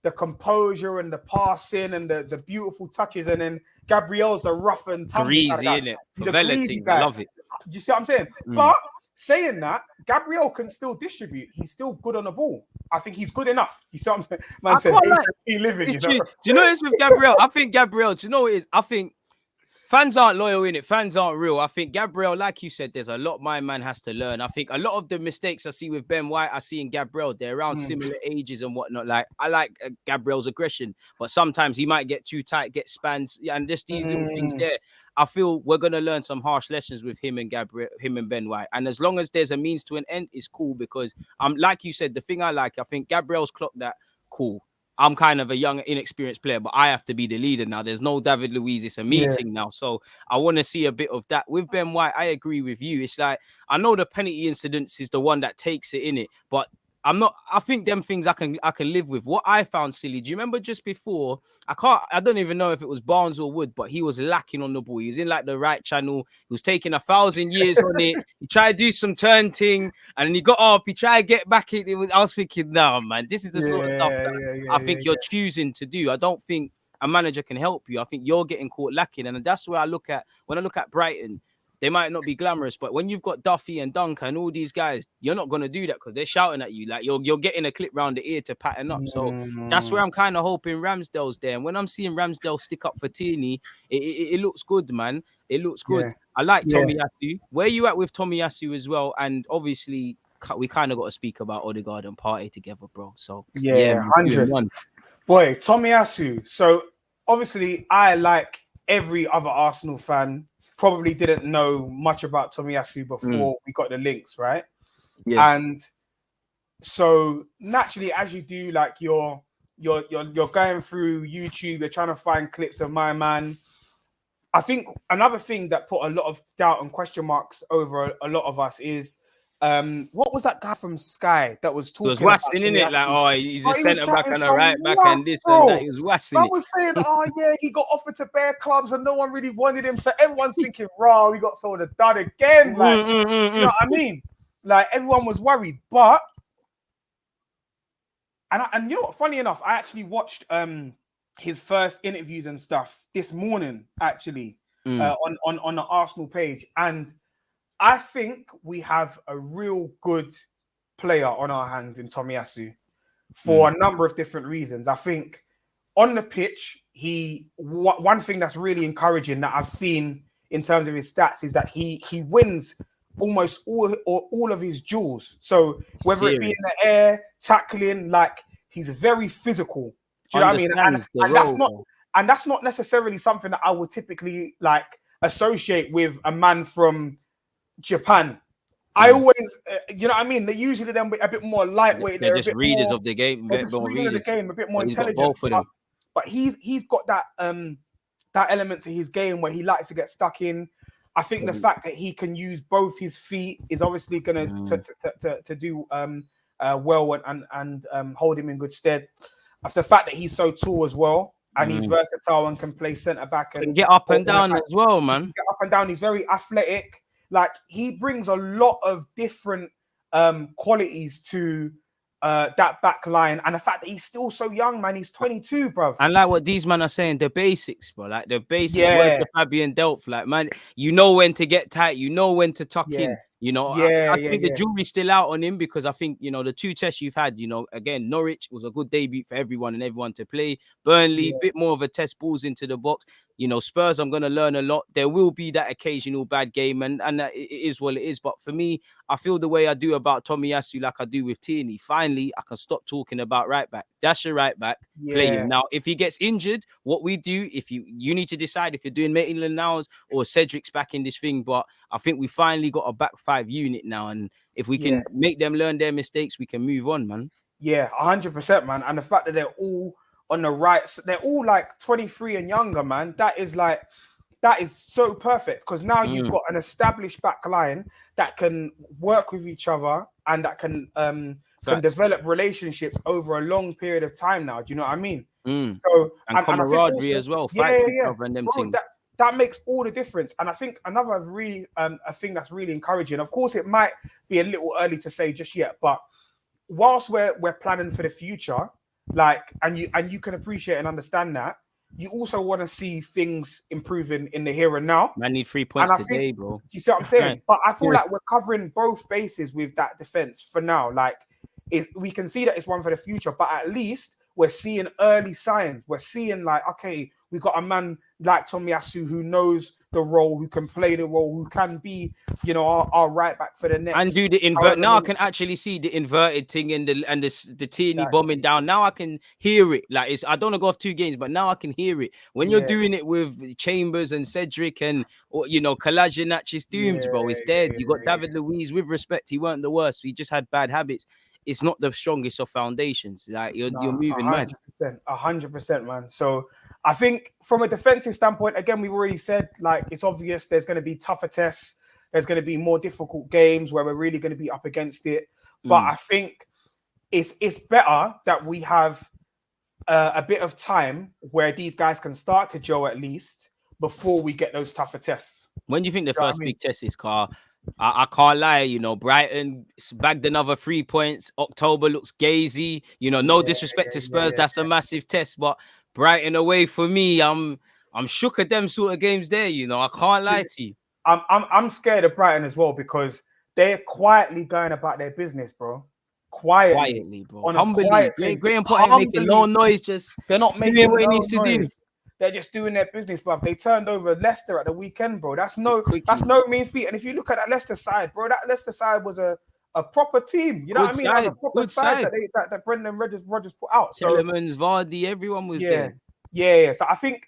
[SPEAKER 3] the composure and the passing and the beautiful touches, and then Gabriel's the rough and tumble
[SPEAKER 2] greasy,
[SPEAKER 3] kind of guy.
[SPEAKER 2] innit?
[SPEAKER 3] The greasy guy.
[SPEAKER 2] I love it.
[SPEAKER 3] Do you see what I'm saying? But saying that, Gabriel can still distribute. He's still good on the ball. I think he's good enough. You see what I'm saying? Man said, living, you know?
[SPEAKER 2] Do you know this with Gabriel? I think Gabriel, do you know what it is? I think fans aren't loyal in it. Fans aren't real. I think Gabriel, like you said, there's a lot my man has to learn. I think a lot of the mistakes I see with Ben White, I see in Gabriel. They're around similar ages and whatnot. Like, I like Gabriel's aggression, but sometimes he might get too tight, get spans, and just these little things there. I feel we're gonna learn some harsh lessons with him and Ben White. And as long as there's a means to an end, it's cool, because like you said, the thing I think Gabriel's clocked that cool. I'm kind of a young, inexperienced player, but I have to be the leader now. There's no David Luiz. It's a meeting now. So I want to see a bit of that. With Ben White, I agree with you. It's like, I know the penalty incidents is the one that takes it in it, but I think them things I can live with. What I found silly, do you remember just before, I don't even know if it was Barnes or Wood, but he was lacking on the ball. He was in like the right channel. He was taking 1,000 years on it. He tried to do some turn thing, and he got up. He tried to get back in. I was thinking, no, man, this is the sort of stuff that I think you're choosing to do. I don't think a manager can help you. I think you're getting caught lacking. And that's where when I look at Brighton, they might not be glamorous, but when you've got Duffy and Dunker and all these guys, you're not going to do that because they're shouting at you. Like, you're getting a clip round the ear to pattern up. So that's where I'm kind of hoping Ramsdale's there. And when I'm seeing Ramsdale stick up for Tierney, it looks good, man. It looks good. Yeah. I like Tomiyasu. Where are you at with Tomiyasu as well? And obviously, we kind of got to speak about Odegaard and Partey together, bro. So,
[SPEAKER 3] 100. Boy, Tomiyasu. So, obviously, I, like every other Arsenal fan, probably didn't know much about Tomiyasu before we got the links, right? Yeah. And so naturally, as you do, like you're going through YouTube, you're trying to find clips of my man. I think another thing that put a lot of doubt and question marks over a lot of us is what was that guy from Sky that was talking?
[SPEAKER 2] He was wassing in it, like, he's a centre back and a right back and this and that. He was wassing.
[SPEAKER 3] I was saying, he got offered to bare clubs and no one really wanted him. So everyone's thinking, raw, we got sort of done again. Like, you know what I mean? Like, everyone was worried, but and you know what? Funny enough, I actually watched his first interviews and stuff this morning, actually, on the Arsenal page, and I think we have a real good player on our hands in Tomiyasu for a number of different reasons. I think on the pitch, one thing that's really encouraging that I've seen in terms of his stats is that he wins almost all of his duels. So whether it be in the air, tackling, like, he's very physical. Do you know what I mean? And that's not necessarily something that I would typically like associate with a man from Japan. I always, you know what I mean? They're usually them a bit more lightweight.
[SPEAKER 2] They're just readers of the game.
[SPEAKER 3] They're just readers of the game, a bit more intelligent. But he's got that that element to his game where he likes to get stuck in. I think the fact that he can use both his feet is obviously going to do well and hold him in good stead. The fact that he's so tall as well and he's versatile and can play centre back and
[SPEAKER 2] get up and down as well, man.
[SPEAKER 3] Get up and down. He's very athletic. Like, he brings a lot of different qualities to that back line, and the fact that he's still so young, man. He's 22, bruv.
[SPEAKER 2] And like what these men are saying, the basics, bro. Like the basics work for Fabian Delph. Like, man, you know when to get tight, you know when to tuck in. You know, I think the jury's still out on him because I think, you know, the 2 tests you've had, you know, again, Norwich was a good debut for everyone and everyone to play. Burnley, bit more of a test, balls into the box. You know, Spurs, I'm going to learn a lot. There will be that occasional bad game, and it is what it is. But for me, I feel the way I do about Tomiyasu like I do with Tierney. Finally, I can stop talking about right back. That's your right back. Play him. Now, if he gets injured, what we do, if you need to decide if you're doing Maitland-Niles or Cedric's back in this thing. But I think we finally got a back 5 unit now. And if we can make them learn their mistakes, we can move on, man.
[SPEAKER 3] Yeah, 100%, man. And the fact that they're all on the right, they're all like 23 and younger, man. That is so perfect because now you've got an established back line that can work with each other and that can develop relationships over a long period of time now. Do you know what I mean? So
[SPEAKER 2] and camaraderie as well. And them things.
[SPEAKER 3] That makes all the difference. And I think another really a thing that's really encouraging. Of course, it might be a little early to say just yet, but whilst we're planning for the future, like, and you can appreciate and understand that, you also want to see things improving in the here and now.
[SPEAKER 2] Man, need 3 points today, bro.
[SPEAKER 3] You see what I'm saying? But I feel like we're covering both bases with that defense for now. Like, we can see that it's one for the future, but at least we're seeing early signs. We're seeing like, okay, we got a man like Tomiyasu who knows the role, who can play the role, who can be, you know, our right back for the next.
[SPEAKER 2] And do the invert. Now I can actually see the inverted thing and the Tierney bombing down. Now I can hear it. Like, I don't want to go off 2 games, but now I can hear it. When you're doing it with Chambers and Cedric and, you know, Kolasinac is doomed, bro. It's dead. You got David Luiz. With respect, he weren't the worst. He just had bad habits. It's not the strongest of foundations. Like, you're moving mad.
[SPEAKER 3] 100%, man. So I think from a defensive standpoint, again, we've already said, like, it's obvious there's going to be tougher tests. There's going to be more difficult games where we're really going to be up against it. But I think it's better that we have a bit of time where these guys can start to gel at least before we get those tougher tests.
[SPEAKER 2] When do you think the first big test is, Carl? I can't lie, you know, Brighton bagged another 3 points. October looks gazy. You know, no disrespect to Spurs. That's a massive test. But Brighton away for me, I'm shook at them sort of games there, you know. I can't lie to you.
[SPEAKER 3] I'm scared of Brighton as well because they're quietly going about their business, bro. Quietly,
[SPEAKER 2] bro. Humbly. Graham Potter making no noise,
[SPEAKER 3] they're not making
[SPEAKER 2] what he needs to do.
[SPEAKER 3] They're just doing their business, bro. They turned over Leicester at the weekend, bro. That's no mean feat. And if you look at that Leicester side, bro, that Leicester side was a proper team. You know what I mean? Like a proper side that Brendan Rodgers put out. So
[SPEAKER 2] Telemans, Vardy, everyone was there.
[SPEAKER 3] Yeah. So I think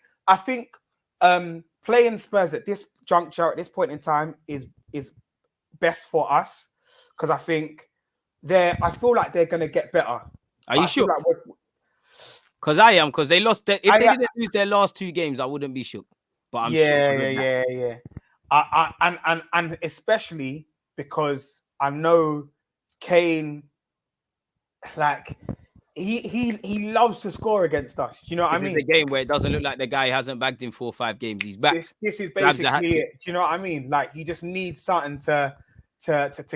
[SPEAKER 3] playing Spurs at this juncture, at this point in time, is best for us because I feel like they're gonna get better.
[SPEAKER 2] Are you sure? Because I am, because they lost. If they didn't lose their last 2 games, I wouldn't be shook. But I'm
[SPEAKER 3] sure. And especially because I know Kane, like he loves to score against us. You know what I mean?
[SPEAKER 2] It's the game where it doesn't look like the guy hasn't bagged in 4 or 5 games. He's back.
[SPEAKER 3] This is basically it. Do you know what I mean? Like, he just needs something to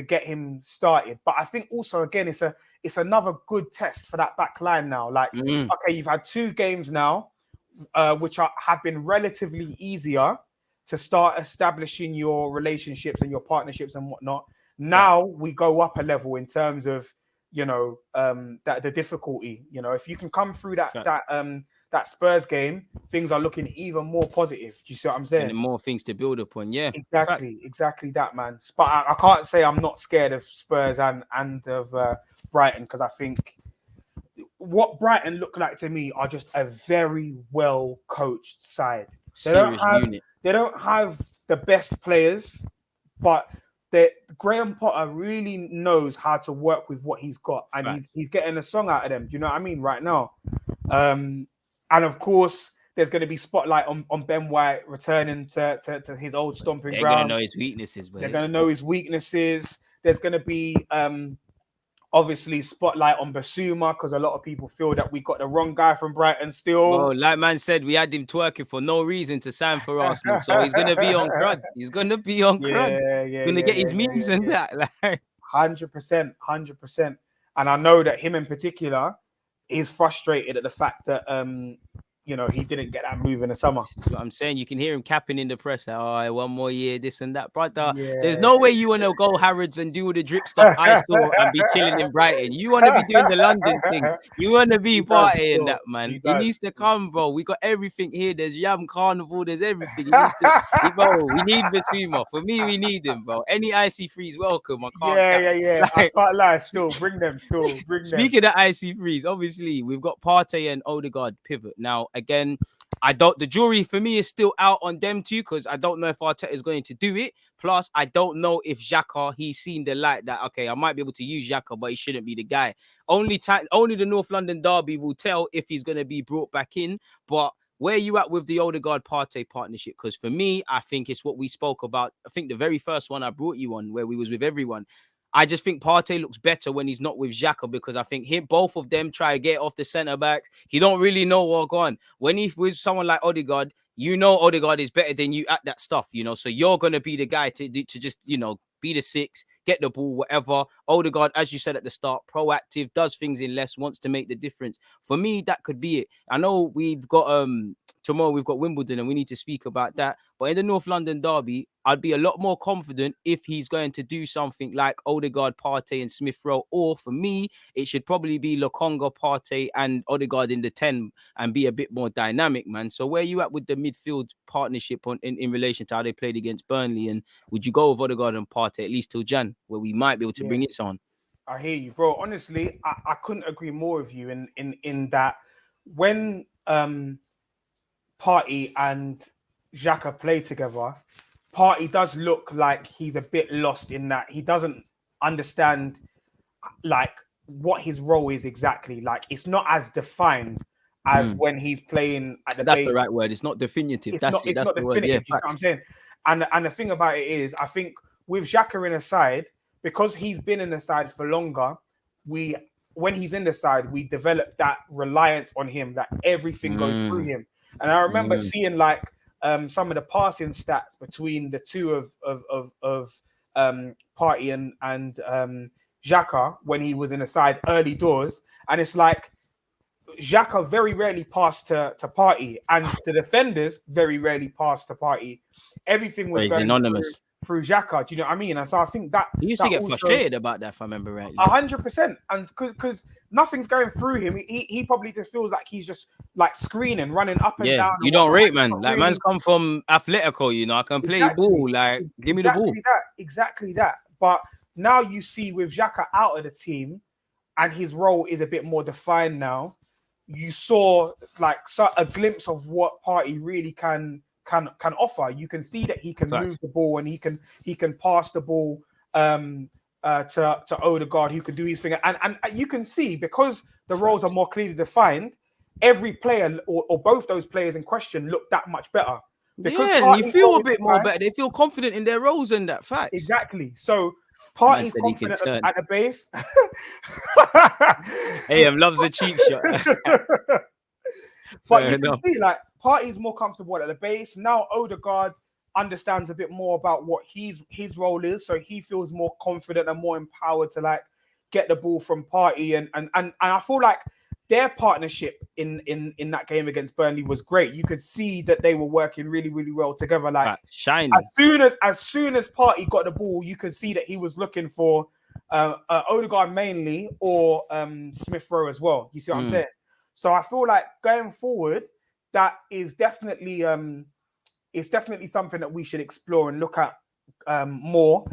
[SPEAKER 3] get him started. But I think also, again, it's another good test for that back line now. Like, okay, you've had 2 games now, which have been relatively easier to start establishing your relationships and your partnerships and whatnot. Now we go up a level in terms of, you know, that the difficulty. You know, if you can come through that Spurs game, things are looking even more positive. Do you see what I'm saying?
[SPEAKER 2] And more things to build upon, yeah.
[SPEAKER 3] Exactly that, man. But I can't say I'm not scared of Spurs and of Brighton, because I think what Brighton look like to me are just a very well coached side. They don't have the best players, but Graham Potter really knows how to work with what he's got, and he's getting a song out of them. Do you know what I mean? Right now. And of course, there's going to be spotlight on Ben White returning to his old stomping ground.
[SPEAKER 2] They're going to know his weaknesses.
[SPEAKER 3] They're going to know his weaknesses. There's going to be obviously spotlight on Basuma, because a lot of people feel that we got the wrong guy from Brighton still.
[SPEAKER 2] Well, like man said, we had him twerking for no reason to sign for Arsenal. So he's going to be on crud. He's going to be on crud. He's going to get his memes and that. Like.
[SPEAKER 3] 100%, 100%. And I know that him in particular is frustrated at the fact that you know, he didn't get that move in the summer.
[SPEAKER 2] You know what I'm saying? You can hear him capping in the press. Oh, 1 more year, this and that. Brother,
[SPEAKER 3] Yeah.
[SPEAKER 2] there's no way you want to go Harrods and do all the drip stuff I saw and be chilling in Brighton. You want to be doing the London thing. You want to be partying that, man. It needs to come, bro. We got everything here. There's Yam Carnival. There's everything. He needs to, bro, we need Basuma. For me, we need him, bro. Any icy freeze, welcome. I can't
[SPEAKER 3] Yeah.
[SPEAKER 2] Like,
[SPEAKER 3] I can't lie. Still, bring them.
[SPEAKER 2] Speaking of icy freeze, obviously, we've got Partey and Odegaard pivot. Now, again, the jury for me is still out on them two because I don't know if Arteta is going to do it. Plus, I don't know if XHAKA, he's seen the light that, okay, I might be able to use XHAKA, but he shouldn't be the guy. Only the North London derby will tell if he's going to be brought back in. But where are you at with the Odegaard Partey partnership? Because for me, I think it's what we spoke about. I think the very first one I brought you on where we was with everyone. I just think Partey looks better when he's not with XHAKA because I think both of them try to get off the centre backs. He don't really know what's on. When he's with someone like Odegaard, you know Odegaard is better than you at that stuff, you know. So you're gonna be the guy to just, you know, be the 6, get the ball, whatever. Odegaard, as you said at the start, proactive, does things in less, wants to make the difference. For me, that could be it. I know we've got tomorrow we've got Wimbledon and we need to speak about that. But in the North London derby, I'd be a lot more confident if he's going to do something like Odegaard, Partey, and Smith-Rowe. Or for me, it should probably be Lokonga, Partey, and Odegaard in the 10 and be a bit more dynamic, man. So where are you at with the midfield partnership in relation to how they played against Burnley? And would you go with Odegaard and Partey at least till Jan, where we might be able to bring it on?
[SPEAKER 3] I hear you, bro. Honestly, I couldn't agree more with you in that when Partey and XHAKA play together, Partey does look like he's a bit lost in that he doesn't understand like what his role is exactly. Like it's not as defined as when he's playing at the base.
[SPEAKER 2] That's the right word. It's not definitive. That's
[SPEAKER 3] not
[SPEAKER 2] the
[SPEAKER 3] definitive.
[SPEAKER 2] word. Yeah,
[SPEAKER 3] you know what I'm saying? And the thing about it is, I think with XHAKA in the side, because he's been in the side for longer, when he's in the side, we develop that reliance on him, that everything goes through him. And I remember seeing like some of the passing stats between the two of Partey and XHAKA when he was in the side early doors, and it's like XHAKA very rarely passed to Partey, and the defenders very rarely passed to Partey. Everything was going
[SPEAKER 2] anonymous
[SPEAKER 3] through XHAKA. Do you know what I mean? And so I think that
[SPEAKER 2] he used to get frustrated about that, if I remember rightly.
[SPEAKER 3] 100%, and because nothing's going through him, he probably just feels like he's just like screening, running up and down.
[SPEAKER 2] You don't rate, man. Like man's come from Atletico, you know. I can play ball. Like give me the ball.
[SPEAKER 3] Exactly that. But now you see with XHAKA out of the team, and his role is a bit more defined now. You saw like a glimpse of what Partey really can offer. You can see that he can move the ball and he can pass the ball to Odegaard, who can do his thing. And you can see, because the roles are more clearly defined, every player or both those players in question look that much better. Because
[SPEAKER 2] you feel a bit more better. They feel confident in their roles and that fact.
[SPEAKER 3] Exactly. So Partey's confident at the base.
[SPEAKER 2] AM loves a cheap shot.
[SPEAKER 3] But you can see, like, Partey's more comfortable at the base. Now Odegaard understands a bit more about what his role is, so he feels more confident and more empowered to like get the ball from Partey. And I feel like their partnership in that game against Burnley was great. You could see that they were working really, really well together. Like
[SPEAKER 2] shiny.
[SPEAKER 3] As soon as Partey got the ball, you could see that he was looking for Odegaard mainly, or Smith-Rowe as well. You see what I'm saying? So I feel like going forward, that is definitely something that we should explore and look at more.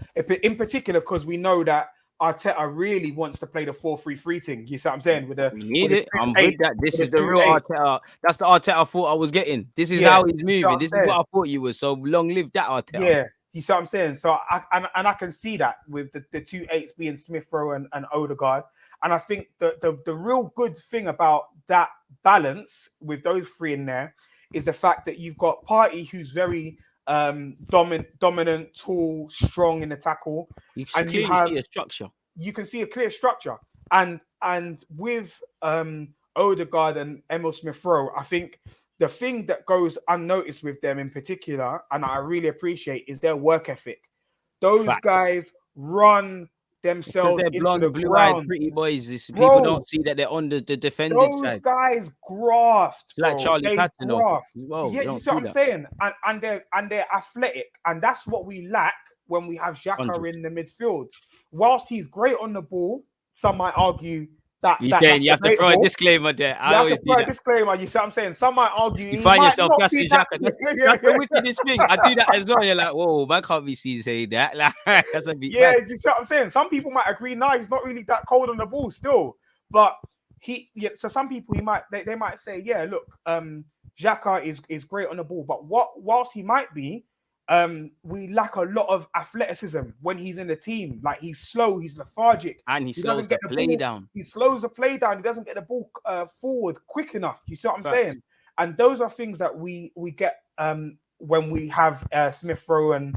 [SPEAKER 3] In particular, because we know that Arteta really wants to play the 4-3-3 thing. You see what I'm saying?
[SPEAKER 2] We need it. I'm with that. This is the real Arteta. That's the Arteta I thought I was getting. This is how he's moving. This is what I thought you were. So long live that Arteta.
[SPEAKER 3] Yeah. You see what I'm saying? So I can see that with the 2 8s being Smith-Rowe and Odegaard. And I think the real good thing about that balance with those 3 in there is the fact that you've got Partey, who's very dominant, tall, strong in the tackle.
[SPEAKER 2] You can see a structure.
[SPEAKER 3] You can see a clear structure. And with Odegaard and Emil Smith-Rowe, I think the thing that goes unnoticed with them in particular, and I really appreciate, is their work ethic. Those guys run themselves
[SPEAKER 2] they're
[SPEAKER 3] into the
[SPEAKER 2] blonde, blue-eyed,
[SPEAKER 3] ground.
[SPEAKER 2] pretty boys. People
[SPEAKER 3] Bro,
[SPEAKER 2] don't see that they're on the defending
[SPEAKER 3] those
[SPEAKER 2] side.
[SPEAKER 3] guys graft,
[SPEAKER 2] It's like
[SPEAKER 3] bro.
[SPEAKER 2] Charlie
[SPEAKER 3] They
[SPEAKER 2] Patton, though.
[SPEAKER 3] graft.
[SPEAKER 2] Whoa,
[SPEAKER 3] Yeah,
[SPEAKER 2] they
[SPEAKER 3] you
[SPEAKER 2] don't
[SPEAKER 3] see what
[SPEAKER 2] do
[SPEAKER 3] I'm
[SPEAKER 2] that.
[SPEAKER 3] saying? And they're athletic, and that's what we lack when we have Xhaka
[SPEAKER 2] 100.
[SPEAKER 3] in the midfield. Whilst he's great on the ball, some might argue that
[SPEAKER 2] You're saying
[SPEAKER 3] that's
[SPEAKER 2] you have to throw a
[SPEAKER 3] debatable.
[SPEAKER 2] disclaimer there.
[SPEAKER 3] You
[SPEAKER 2] I
[SPEAKER 3] have to
[SPEAKER 2] always do
[SPEAKER 3] throw a
[SPEAKER 2] that.
[SPEAKER 3] disclaimer. You see what I'm saying? Some might argue
[SPEAKER 2] You
[SPEAKER 3] he
[SPEAKER 2] find
[SPEAKER 3] might
[SPEAKER 2] yourself
[SPEAKER 3] not
[SPEAKER 2] cussing
[SPEAKER 3] be that.
[SPEAKER 2] Xhaka. That's the wickedest thing. I do that as well. You're like, whoa, man can't be seen saying that. Like, that's a bit
[SPEAKER 3] Yeah,
[SPEAKER 2] mad.
[SPEAKER 3] you see what I'm saying? Some people might agree, nah, he's not really that cold on the ball still. But so some people they might say, yeah, look, Xhaka is great on the ball, but whilst he might be, we lack a lot of athleticism when he's in the team. Like, he's slow, he's lethargic,
[SPEAKER 2] And he slows
[SPEAKER 3] doesn't
[SPEAKER 2] the
[SPEAKER 3] get the
[SPEAKER 2] play
[SPEAKER 3] ball
[SPEAKER 2] down.
[SPEAKER 3] He slows the play down. He doesn't get the ball forward quick enough. You see what I'm
[SPEAKER 2] Facts.
[SPEAKER 3] saying? And those are things that we get when we have Smith-Rowe and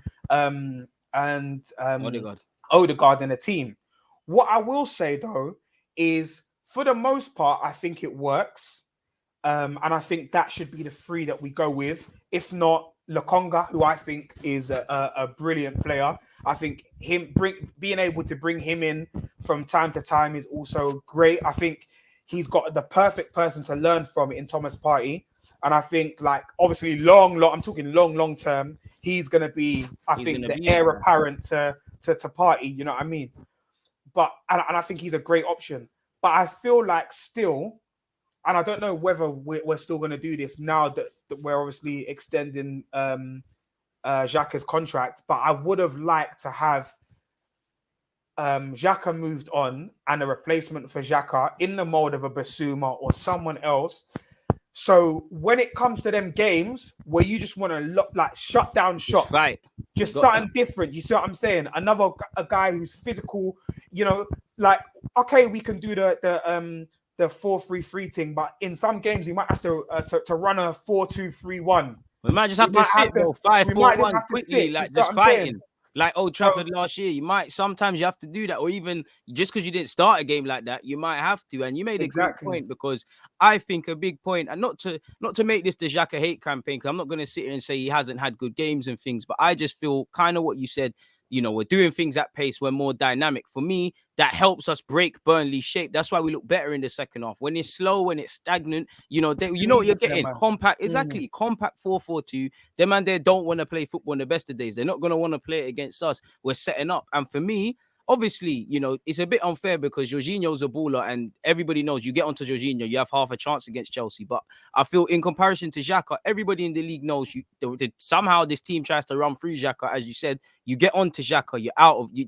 [SPEAKER 3] Odegaard in the team. What I will say though is, for the most part, I think it works. And I think that should be the three that we go with. If not, Lokonga, who I think is a brilliant player. I think being able to bring him in from time to time is also great. I think he's got the perfect person to learn from in Thomas Partey. And I think, like, obviously I'm talking long term, he's going to be, I think, the heir apparent to Partey, you know what I mean? But, and I think he's a great option. But I feel like still, and I don't know whether we're still going to do this now that we're obviously extending Xhaka's contract, but I would have liked to have Xhaka moved on and a replacement for Xhaka in the mold of a Basuma or someone else. So when it comes to them games where you just want to shut down shop,
[SPEAKER 2] right,
[SPEAKER 3] just something different. You see what I'm saying? A guy who's physical, you know, like, okay, we can do the 4-3-3 thing, but in some games we might have to run a 4-2-3-1.
[SPEAKER 2] We might just have to sit, though. 5-4-1 quickly, like just fighting. Like Old Trafford last year, sometimes you have to do that, or even just because you didn't start a game like that, you might have to. And you made a good point, because I think a big point, and not to make this the Xhaka hate campaign, because I'm not going to sit here and say he hasn't had good games and things, but I just feel kind of what you said. You know, we're doing things at pace. We're more dynamic. For me, that helps us break Burnley's shape. That's why we look better in the second half. When it's slow, when it's stagnant, you know what you're getting. Compact, exactly. Compact 4-4-2. Them man there don't want to play football in the best of days. They're not going to want to play it against us. We're setting up. And for me, obviously, you know, it's a bit unfair because Jorginho's a baller, and everybody knows you get onto Jorginho, you have half a chance against Chelsea. But I feel in comparison to Xhaka, everybody in the league knows somehow this team tries to run through Xhaka. As you said, you get onto Xhaka,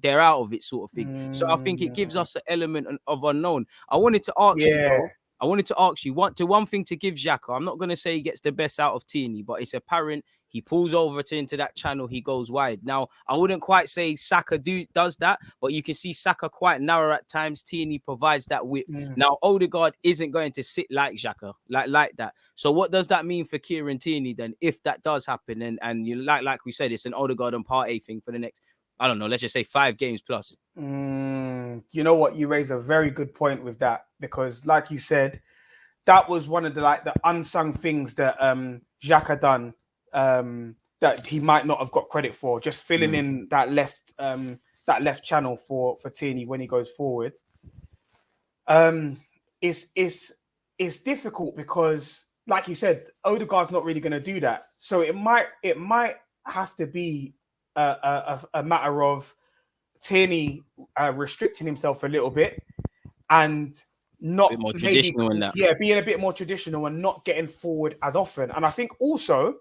[SPEAKER 2] they're out of it, sort of thing. So I think it gives us an element of unknown. I wanted to ask you, though. One thing to give Xhaka. I'm not going to say he gets the best out of Tierney, but it's apparent he pulls over into that channel, he goes wide. Now, I wouldn't quite say Saka does that, but you can see Saka quite narrow at times. Tierney provides that width. Now, Odegaard isn't going to sit like Xhaka, like that. So what does that mean for Kieran Tierney then, if that does happen? And you like we said, it's an Odegaard and Partey thing for the next, I don't know, let's just say 5 games plus.
[SPEAKER 3] You know what? You raise a very good point with that, because like you said, that was one of the unsung things that Xhaka done that he might not have got credit for, just filling in that left channel for Tierney when he goes forward. It's difficult because, like you said, Odegaard's not really going to do that. So it might have to be a matter of Tierney restricting himself a little bit and not
[SPEAKER 2] more traditional in that.
[SPEAKER 3] Yeah, being a bit more traditional and not getting forward as often. And I think also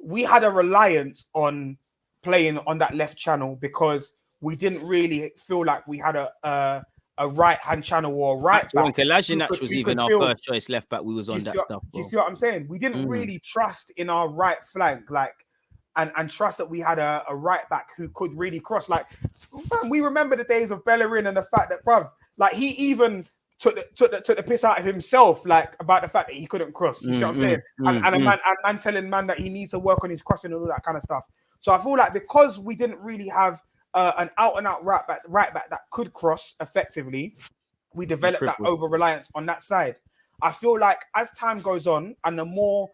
[SPEAKER 3] we had a reliance on playing on that left channel because we didn't really feel like we had a right-hand channel or a right back.
[SPEAKER 2] Kolasinac was even our first choice left back. We was on that stuff.
[SPEAKER 3] Do you see what I'm saying? We didn't really trust in our right flank, and trust that we had a right back who could really cross. Like, fam, we remember the days of Bellerin and the fact that, bruv, like, he even took the piss out of himself, like, about the fact that he couldn't cross. You see what I'm saying? And a man telling man that he needs to work on his crossing and all that kind of stuff. So I feel like because we didn't really have an out-and-out right back that could cross effectively, we developed that over-reliance on that side. I feel like as time goes on and the more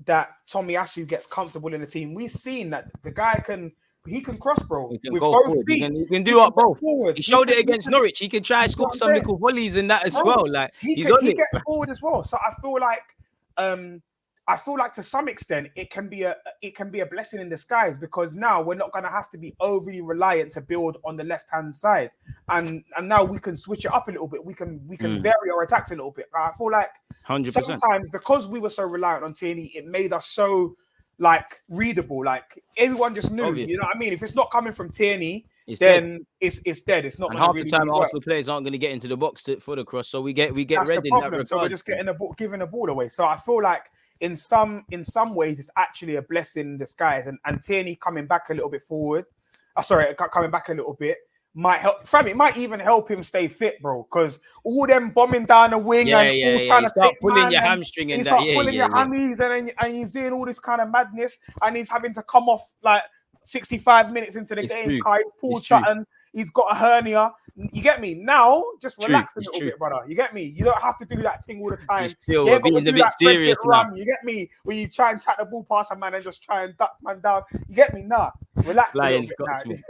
[SPEAKER 3] that Tomiyasu gets comfortable in the team, we've seen that the guy can he can cross, bro.
[SPEAKER 2] He can
[SPEAKER 3] With
[SPEAKER 2] go
[SPEAKER 3] both
[SPEAKER 2] forward.
[SPEAKER 3] feet.
[SPEAKER 2] He can do up
[SPEAKER 3] go
[SPEAKER 2] both.
[SPEAKER 3] forward.
[SPEAKER 2] He showed it
[SPEAKER 3] He
[SPEAKER 2] against Norwich. He can try and score some little volleys and that as well. Like
[SPEAKER 3] he
[SPEAKER 2] he's on
[SPEAKER 3] he
[SPEAKER 2] it.
[SPEAKER 3] gets forward as well. So I feel like to some extent it can be a blessing in disguise, because now we're not going to have to be overly reliant to build on the left hand side, and now we can switch it up a little bit. We can vary our attacks a little bit. I feel like
[SPEAKER 2] 100%.
[SPEAKER 3] sometimes, because we were so reliant on Tierney, it made us so like readable. Like everyone just knew,
[SPEAKER 2] Obvious.
[SPEAKER 3] you know what I mean? If it's not coming from Tierney,
[SPEAKER 2] It's
[SPEAKER 3] then
[SPEAKER 2] dead.
[SPEAKER 3] it's dead. It's not.
[SPEAKER 2] And
[SPEAKER 3] gonna
[SPEAKER 2] half
[SPEAKER 3] really,
[SPEAKER 2] the time,
[SPEAKER 3] really
[SPEAKER 2] Arsenal players aren't going to get into the box for the cross, so we get
[SPEAKER 3] That's
[SPEAKER 2] red
[SPEAKER 3] the
[SPEAKER 2] in that
[SPEAKER 3] problem.
[SPEAKER 2] regard.
[SPEAKER 3] So we're just giving the ball away. So I feel like in some ways it's actually a blessing in disguise. And Tierney coming back a little bit forward, coming back a little bit might help. Fam, it might even help him stay fit, bro. Because all them bombing down the wing all trying to
[SPEAKER 2] start
[SPEAKER 3] take
[SPEAKER 2] pulling your hamstring and
[SPEAKER 3] he's
[SPEAKER 2] that.
[SPEAKER 3] pulling your hammies and he's doing all this kind of madness, and he's having to come off like 65 minutes into the game. He's pulled something. He's got a hernia. You get me? Now, just relax a little bit, brother. You get me? You don't have to do that thing all the time.
[SPEAKER 2] You
[SPEAKER 3] ain't got to
[SPEAKER 2] being a
[SPEAKER 3] do
[SPEAKER 2] bit
[SPEAKER 3] that
[SPEAKER 2] serious
[SPEAKER 3] run. You get me? Where you try and tap the ball past a man and just try and duck man down. You get me? Nah, relax
[SPEAKER 2] Flying
[SPEAKER 3] a little bit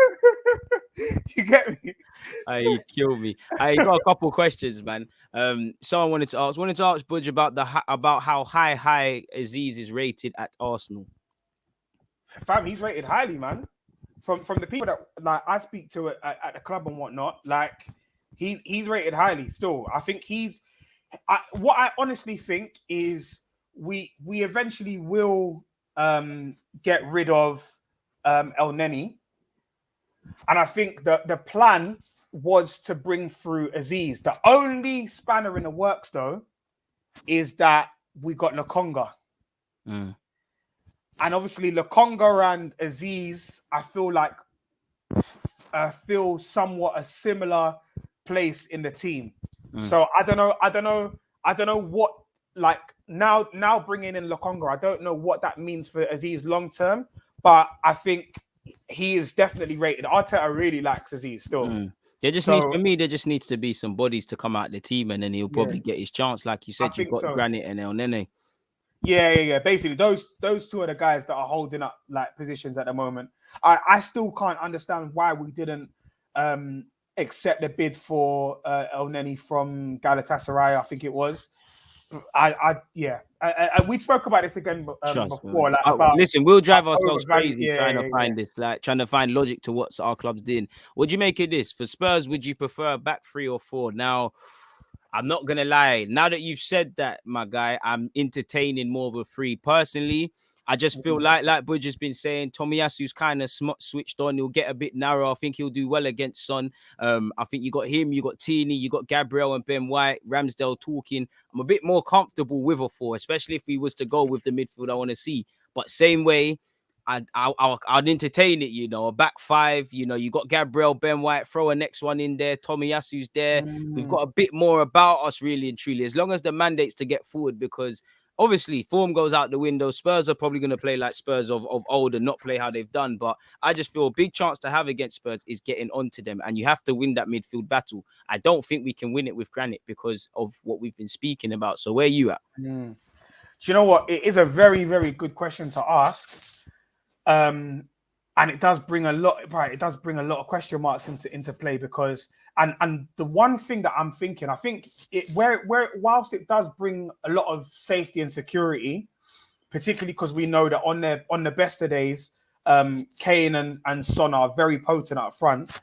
[SPEAKER 3] now. You get me?
[SPEAKER 2] You kill me. I got a couple questions, man. Someone wanted to ask Budge about how high Aziz is rated at Arsenal.
[SPEAKER 3] Fam, he's rated highly, man. From the people that like I speak to at the club and whatnot, like he's rated highly still. I think what I honestly think is we eventually will get rid of El Neni, and I think that the plan was to bring through Aziz. The only spanner in the works though is that we got Lokonga. And obviously, Lokonga and Aziz, I feel like feel somewhat a similar place in the team. So I don't know what, like now bringing in Lokonga, I don't know what that means for Aziz long term, but I think he is definitely rated. Arteta really likes Aziz still.
[SPEAKER 2] There just needs to be some bodies to come out of the team, and then he'll probably get his chance. Like you said, you've got Granit and El Nene.
[SPEAKER 3] Yeah. Basically, those two are the guys that are holding up like positions at the moment. I still can't understand why we didn't accept the bid for El Neni from Galatasaray. I think it was. We spoke about this again before.
[SPEAKER 2] Listen, we'll drive ourselves crazy trying to find logic to what our club's doing. What do you make of this? For Spurs, would you prefer a back 3 or 4? Now, I'm not going to lie. Now that you've said that, my guy, I'm entertaining more of a 3. Personally, I just feel like Budge has been saying, Tomiyasu's kind of switched on. He'll get a bit narrow. I think he'll do well against Son. I think you got him, you got Tierney, you got Gabriel and Ben White, Ramsdale talking. I'm a bit more comfortable with a 4, especially if we was to go with the midfield I want to see. But same way, I'd entertain it, you know, a back 5, you know, you got Gabriel, Ben White, throw a next one in there, Tomiyasu's there. We've got a bit more about us, really and truly, as long as the mandate's to get forward, because obviously form goes out the window. Spurs are probably going to play like Spurs of old and not play how they've done, but I just feel a big chance to have against Spurs is getting onto them, and you have to win that midfield battle. I don't think we can win it with Granit because of what we've been speaking about. So where are you at?
[SPEAKER 3] Do you know what? It is a very, very good question to ask. And it does bring a lot, right? It does bring a lot of question marks into play, because and the one thing that I'm thinking, I think whilst it does bring a lot of safety and security, particularly because we know that on the best of days, Kane and Son are very potent up front.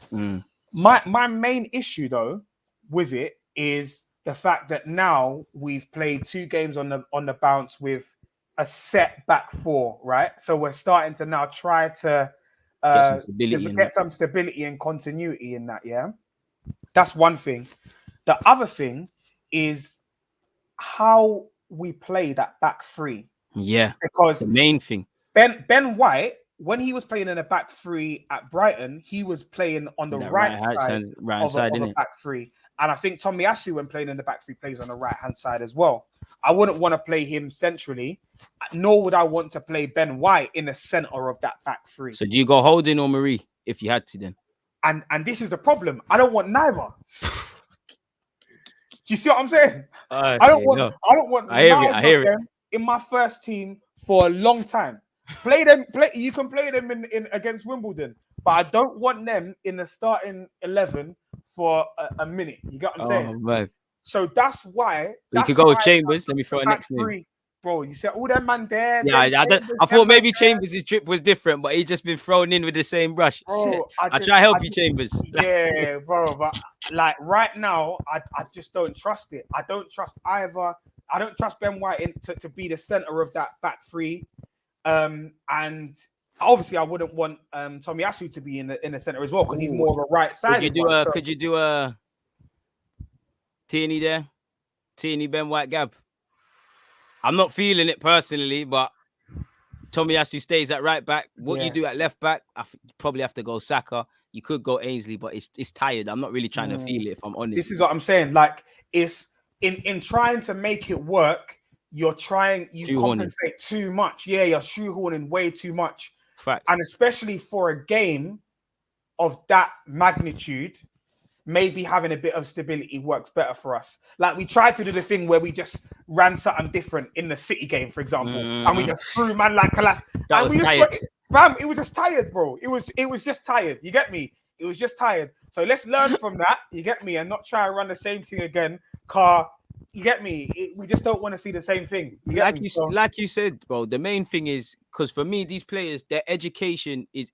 [SPEAKER 3] My main issue though with it is the fact that now we've played 2 games on the bounce with a set back 4, right? So we're starting to now try to get some stability and continuity in that, yeah? That's one thing. The other thing is how we play that back 3.
[SPEAKER 2] Yeah,
[SPEAKER 3] because
[SPEAKER 2] the main thing.
[SPEAKER 3] Ben White, when he was playing in a back 3 at Brighton, he was playing on the right side of a back 3. And I think Tomiyasu, when playing in the back 3, plays on the right-hand side as well. I wouldn't want to play him centrally, nor would I want to play Ben White in the center of that back 3.
[SPEAKER 2] So do you go Holding or Marie if you had to then?
[SPEAKER 3] And this is the problem. I don't want neither. Do you see what I'm saying? I don't want neither of them in my first team for a long time. You can play them in against Wimbledon, but I don't want them in the starting 11 for a minute. You get what I'm saying?
[SPEAKER 2] Oh man.
[SPEAKER 3] So that's why.
[SPEAKER 2] You could go with Chambers. Let me throw a next name.
[SPEAKER 3] Three, bro. You said all them man there.
[SPEAKER 2] Yeah, I thought maybe Chambers' drip was different, but he just been thrown in with the same brush.
[SPEAKER 3] Bro,
[SPEAKER 2] I try to help you, Chambers.
[SPEAKER 3] Yeah, bro. But like right now, I just don't trust it. I don't trust either. I don't trust Ben White to be the center of that back three. And obviously, I wouldn't want Tomiyasu to be in the center as well because he's more of a right side.
[SPEAKER 2] Could you do a Tierney there? Tierney, Ben White, Gab. I'm not feeling it personally, but Tomiyasu stays at right back. What you do at left back, you probably have to go Saka. You could go Ainsley, but it's tired. I'm not really trying to feel it, if I'm honest.
[SPEAKER 3] This is what I'm saying. Like, it's in trying to make it work, you compensate too much. Yeah, you're shoehorning way too much.
[SPEAKER 2] Fact.
[SPEAKER 3] And especially for a game of that magnitude, maybe having a bit of stability works better for us. Like, we tried to do the thing where we just ran something different in the City game, for example, and we just threw man like Kalas. It was just tired, bro. It was just tired. You get me? It was just tired. So let's learn from that. You get me? And not try and run the same thing again. You get me? We just don't want to see the same thing.
[SPEAKER 2] Like you said, bro, the main thing is, because for me, these players, their education is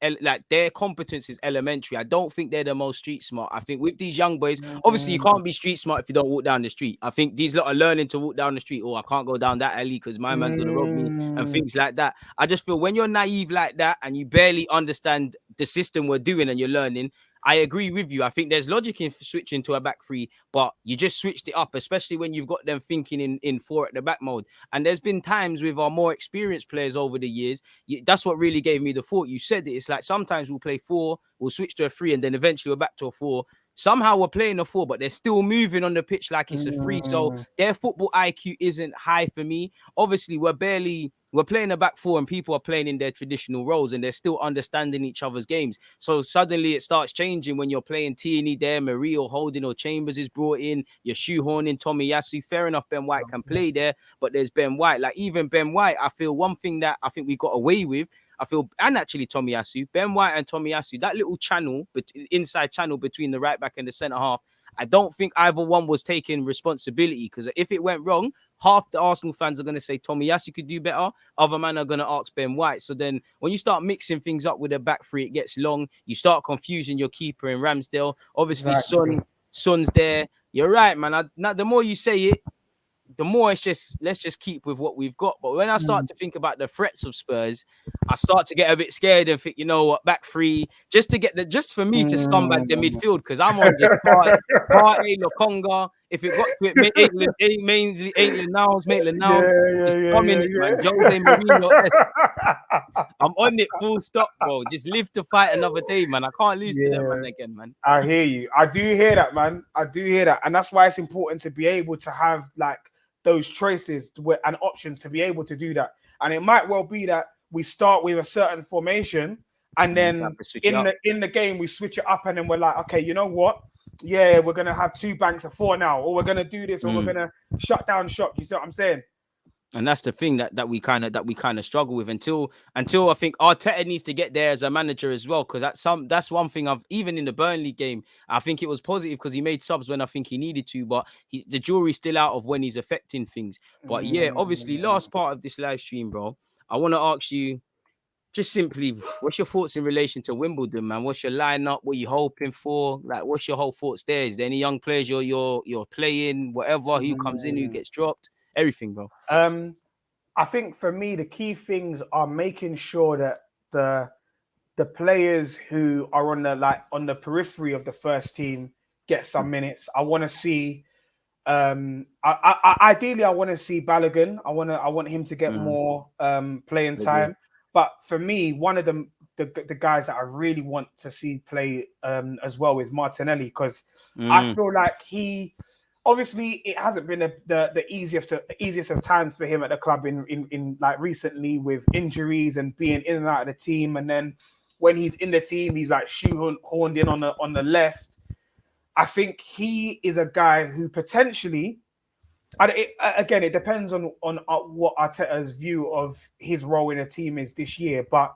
[SPEAKER 2] their competence is elementary. I don't think they're the most street smart. I think with these young boys, obviously you can't be street smart if you don't walk down the street. I think these lot are learning to walk down the street. Oh, I can't go down that alley because my man's gonna rob me and things like that. I just feel when you're naive like that and you barely understand the system we're doing and you're learning, I agree with you. I think there's logic in switching to a back three, but you just switched it up, especially when you've got them thinking in four at the back mode. And there's been times with our more experienced players over the years. That's what really gave me the thought. You said it. It's like sometimes we'll play four, we'll switch to a three, and then eventually we're back to a four. Somehow we're playing a four, but they're still moving on the pitch like it's a three. So their football IQ isn't high for me. Obviously, we're playing a back four and people are playing in their traditional roles and they're still understanding each other's games. So suddenly it starts changing when you're playing Tierney there, Mario Holding or Chambers is brought in, you're shoehorning Tomiyasu. Fair enough, Ben White can play there, but there's Ben White. Like even Ben White, I feel one thing that I think we got away with, and actually Tomiyasu, Ben White and Tomiyasu, that little channel, inside channel between the right back and the centre half, I don't think either one was taking responsibility, because if it went wrong, half the Arsenal fans are going to say Tomiyasu could do better. Other men are going to ask Ben White. So then when you start mixing things up with a back three, it gets long. You start confusing your keeper in Ramsdale. Obviously, Son's there. You're right, man. Now, the more you say it, the more it's just, let's just keep with what we've got. But when I start to think about the threats of Spurs, I start to get a bit scared and think, you know what, back three, just for me to scumbag the midfield, because I'm on the Partey, Lokonga. If it got to it, Maitland Niles, just coming it, man. Jose Mourinho. I'm on it full stop, bro. Just live to fight another day, man. I can't lose to them, man, again, man.
[SPEAKER 3] I hear you. I do hear that, man. I do hear that. And that's why it's important to be able to have like those choices and options to be able to do that. And it might well be that we start with a certain formation and then in the game we switch it up and then we're like, okay, you know what? Yeah, we're gonna have two banks of four now, or we're gonna do this, or we're gonna shut down shop. You see what I'm saying?
[SPEAKER 2] And that's the thing that we kind of struggle with until I think Arteta needs to get there as a manager as well, because that's one thing even in the Burnley game, I think it was positive because he made subs when I think he needed to, but the jury's still out of when he's affecting things. But yeah, obviously, last part of this live stream, bro, I want to ask you just simply, what's your thoughts in relation to Wimbledon, man? What's your lineup? What are you hoping for? Like, what's your whole thoughts there? Is there any young players you're playing? Whatever, who comes in, who gets dropped? Everything, bro.
[SPEAKER 3] I think for me, the key things are making sure that the players who are on the periphery of the first team get some minutes. I want to see. Ideally, I want to see Balogun. I want him to get more playing time. But for me, one of the guys that I really want to see play as well is Martinelli, because I feel like obviously it hasn't been the easiest of times for him at the club in like recently with injuries and being in and out of the team, and then when he's in the team, he's like shoehorned in on the left. I think he is a guy who potentially Again, it depends on what Arteta's view of his role in a team is this year, but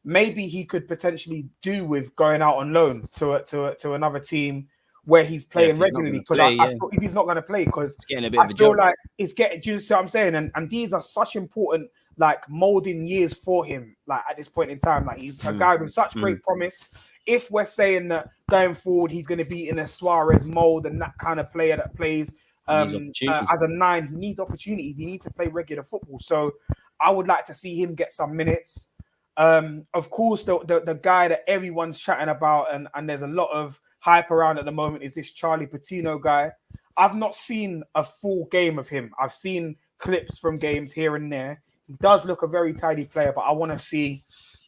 [SPEAKER 3] maybe he could potentially do with going out on loan to another team where he's playing regularly. Because I feel if he's not going to play, because I feel like it's getting. Do you see what I'm saying? And these are such important like molding years for him. Like at this point in time, like he's a guy with such great promise. If we're saying that going forward he's going to be in a Suarez mold and that kind of player that plays as a 9, he needs opportunities. He needs to play regular football. So I would like to see him get some minutes. Of course, the guy that everyone's chatting about and there's a lot of hype around at the moment is this Charlie Patino guy. I've not seen a full game of him. I've seen clips from games here and there. He does look a very tidy player, but I want to see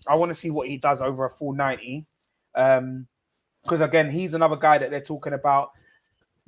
[SPEAKER 3] what he does over a full 90. Because again, he's another guy that they're talking about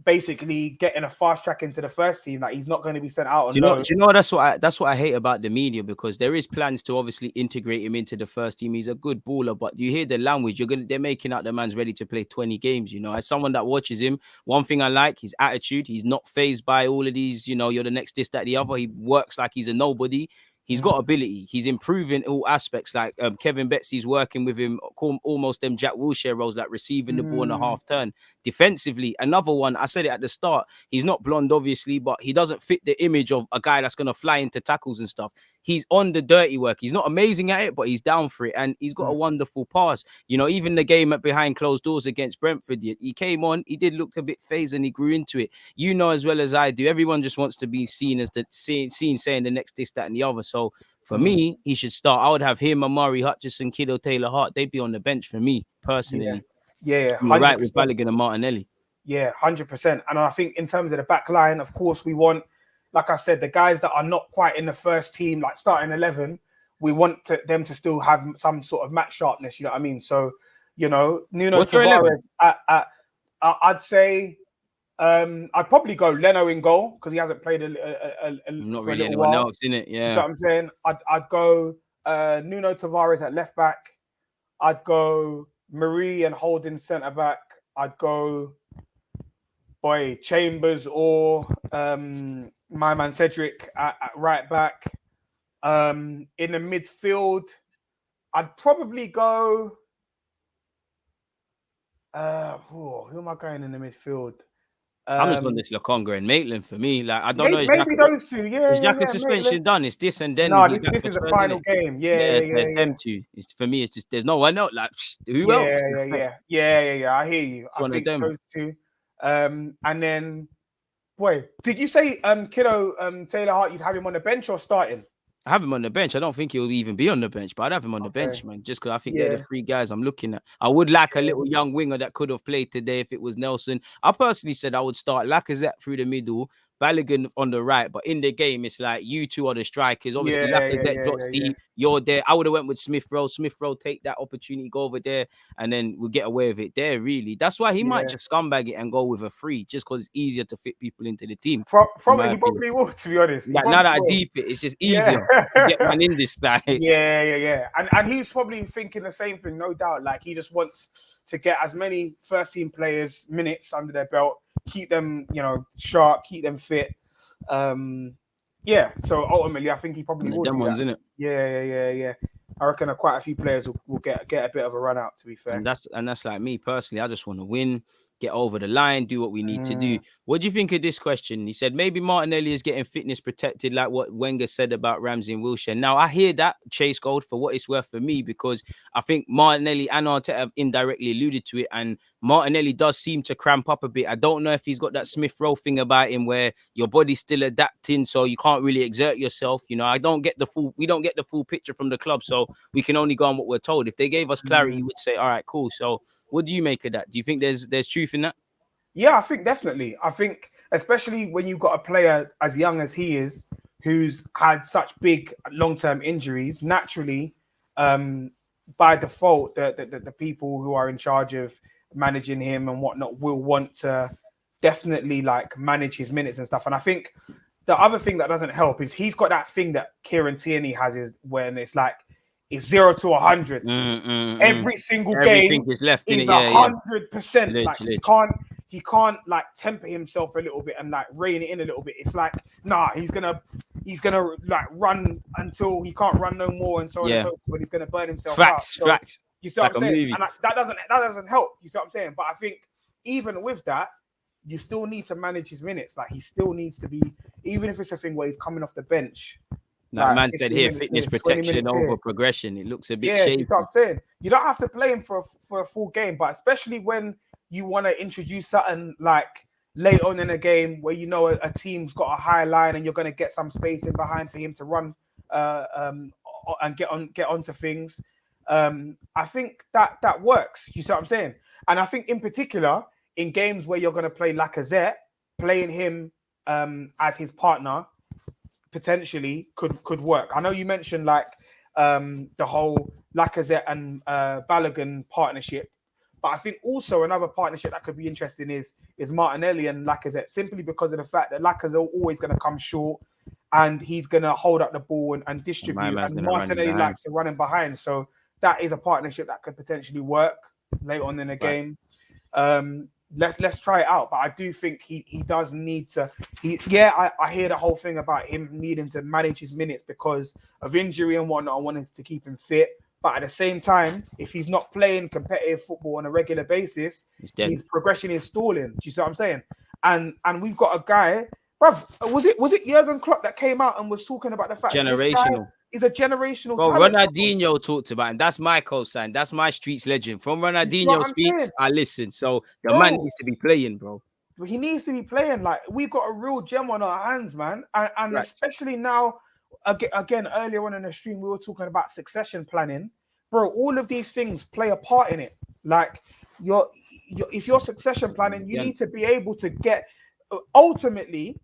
[SPEAKER 3] basically getting a fast track into the first team. Like he's not going to be sent out on
[SPEAKER 2] do you know that's what I hate about the media, because there is plans to obviously integrate him into the first team. He's a good baller, but you hear the language, they're making out the man's ready to play 20 games. You know, as someone that watches him, one thing I like his attitude. He's not fazed by all of these, you know, you're the next this, that, the other. He works like he's a nobody. He's got ability. He's improving all aspects. Like Kevin Betsy's working with him, almost them Jack Wilshere roles, like receiving the ball in a half turn. Defensively, another one. I said it at the start. He's not blonde, obviously, but he doesn't fit the image of a guy that's going to fly into tackles and stuff. He's on the dirty work. He's not amazing at it, but he's down for it. And he's got a wonderful pass. You know, even the game behind closed doors against Brentford, he came on. He did look a bit phased and he grew into it. You know as well as I do. Everyone just wants to be seen as saying the next this, that, and the other. So for me, he should start. I would have him, Amari Hutchinson, Kiddo, Taylor Hart. They'd be on the bench for me personally.
[SPEAKER 3] Yeah,
[SPEAKER 2] you're right with Balogun and Martinelli.
[SPEAKER 3] Yeah, 100%. And I think in terms of the back line, of course, we want, like I said, the guys that are not quite in the first team, like starting 11, we want them to still have some sort of match sharpness. You know what I mean? So, you know, Nuno Tavares, I'd say, I'd probably go Leno in goal because he hasn't played
[SPEAKER 2] not really anyone else in it. Yeah,
[SPEAKER 3] you know what I'm saying. I'd go Nuno Tavares at left back. I'd go Marie and Holding centre back. I'd go Chambers or my man Cedric at right back. In the midfield, I'd probably go. Who am I going in the midfield?
[SPEAKER 2] I'm just on this Lokonga and Maitland for me. Like I don't know.
[SPEAKER 3] Maybe those two. Yeah.
[SPEAKER 2] Is Xhaka suspension Maitland done? It's this and then.
[SPEAKER 3] No, this is a final game. Yeah.
[SPEAKER 2] Them two. It's for me. It's just there's no one else. Like who else?
[SPEAKER 3] Yeah. I hear you. I think those two. And then, did you say Kiddo Taylor Hart? You'd have him on the bench or starting?
[SPEAKER 2] I have him on the bench. I don't think he'll even be on the bench, but I'd have him on the bench, man. Just because I think they're the three guys I'm looking at. I would like a little young winger that could have played today if it was Nelson. I personally said I would start Lacazette through the middle, Balogun on the right. But in the game, it's like you two are the strikers. Obviously, Lacazette drops deep. You're there. I would have went with Smith-Rowe. Smith-Rowe take that opportunity, go over there, and then we'll get away with it there, really. That's why he might just scumbag it and go with a free, just because it's easier to fit people into the team.
[SPEAKER 3] He probably will, to be honest.
[SPEAKER 2] Like, now that I deep it, it's just easier to get man in this style.
[SPEAKER 3] Yeah. And he's probably thinking the same thing, no doubt. Like, he just wants to get as many first-team players minutes under their belt, keep them, sharp, keep them fit. So ultimately, I think he probably will.
[SPEAKER 2] Them ones, innit?
[SPEAKER 3] Yeah. I reckon quite a few players will get a bit of a run out, to be fair.
[SPEAKER 2] And that's like me personally. I just want to win, get over the line, do what we need to do. What do you think of this question? He said maybe Martinelli is getting fitness protected, like what Wenger said about Ramsey and Wilshere. Now I hear that, Chase Gold, for what it's worth for me, because I think Martinelli and Arteta have indirectly alluded to it, and Martinelli does seem to cramp up a bit. I don't know if he's got that Smith-Rowe thing about him where your body's still adapting, so you can't really exert yourself. You know, we don't get the full picture from the club, so we can only go on what we're told. If they gave us clarity, we'd say, all right, cool. So what do you make of that? Do you think there's truth in that?
[SPEAKER 3] Yeah, I think definitely. I think especially when you've got a player as young as he is, who's had such big long-term injuries, naturally, by default, the people who are in charge of managing him and whatnot will want to definitely like manage his minutes and stuff. And I think the other thing that doesn't help is he's got that thing that Kieran Tierney has, is when it's like it's 0 to 100. Every single game
[SPEAKER 2] is left.
[SPEAKER 3] Is 100%. Like he can't like temper himself a little bit and like rein it in a little bit. It's like, nah, he's gonna like run until he can't run no more and so on and so forth. But he's gonna burn himself out. So,
[SPEAKER 2] Facts.
[SPEAKER 3] you see what I'm saying? And that doesn't help. You see what I'm saying? But I think even with that, you still need to manage his minutes. Like he still needs to be, even if it's a thing where he's coming off the bench.
[SPEAKER 2] Like man said here, fitness protection over progression. It looks a bit shady.
[SPEAKER 3] You see what I'm saying? You don't have to play him for a full game, but especially when you want to introduce something like late on in a game where you know a team's got a high line and you're going to get some space in behind for him to run and get onto things. I think that works. You see what I'm saying? And I think in particular in games where you're going to play Lacazette, playing him as his partner potentially could work. I know you mentioned like the whole Lacazette and Balogun partnership, but I think also another partnership that could be interesting is Martinelli and Lacazette, simply because of the fact that Lacazette always going to come short and he's going to hold up the ball and distribute, and Martinelli likes to run in behind. So that is a partnership that could potentially work later on in the game. Let's try it out. But I do think he does need to. I hear the whole thing about him needing to manage his minutes because of injury and whatnot. I wanted to keep him fit. But at the same time, if he's not playing competitive football on a regular basis, his progression is stalling. Do you see what I'm saying? And we've got a guy, bruv, was it Jurgen Klopp that came out and was talking about the fact that this guy is a generational talent?
[SPEAKER 2] Ronaldinho talked about it, and that's my co-sign. That's my streets legend. From Ronaldinho speaks, I listen. So the man needs to be playing, bro.
[SPEAKER 3] He needs to be playing. Like, we've got a real gem on our hands, man. And especially now, again, earlier on in the stream, we were talking about succession planning. Bro, all of these things play a part in it. Like, if you're succession planning, you need to be able to get... Ultimately,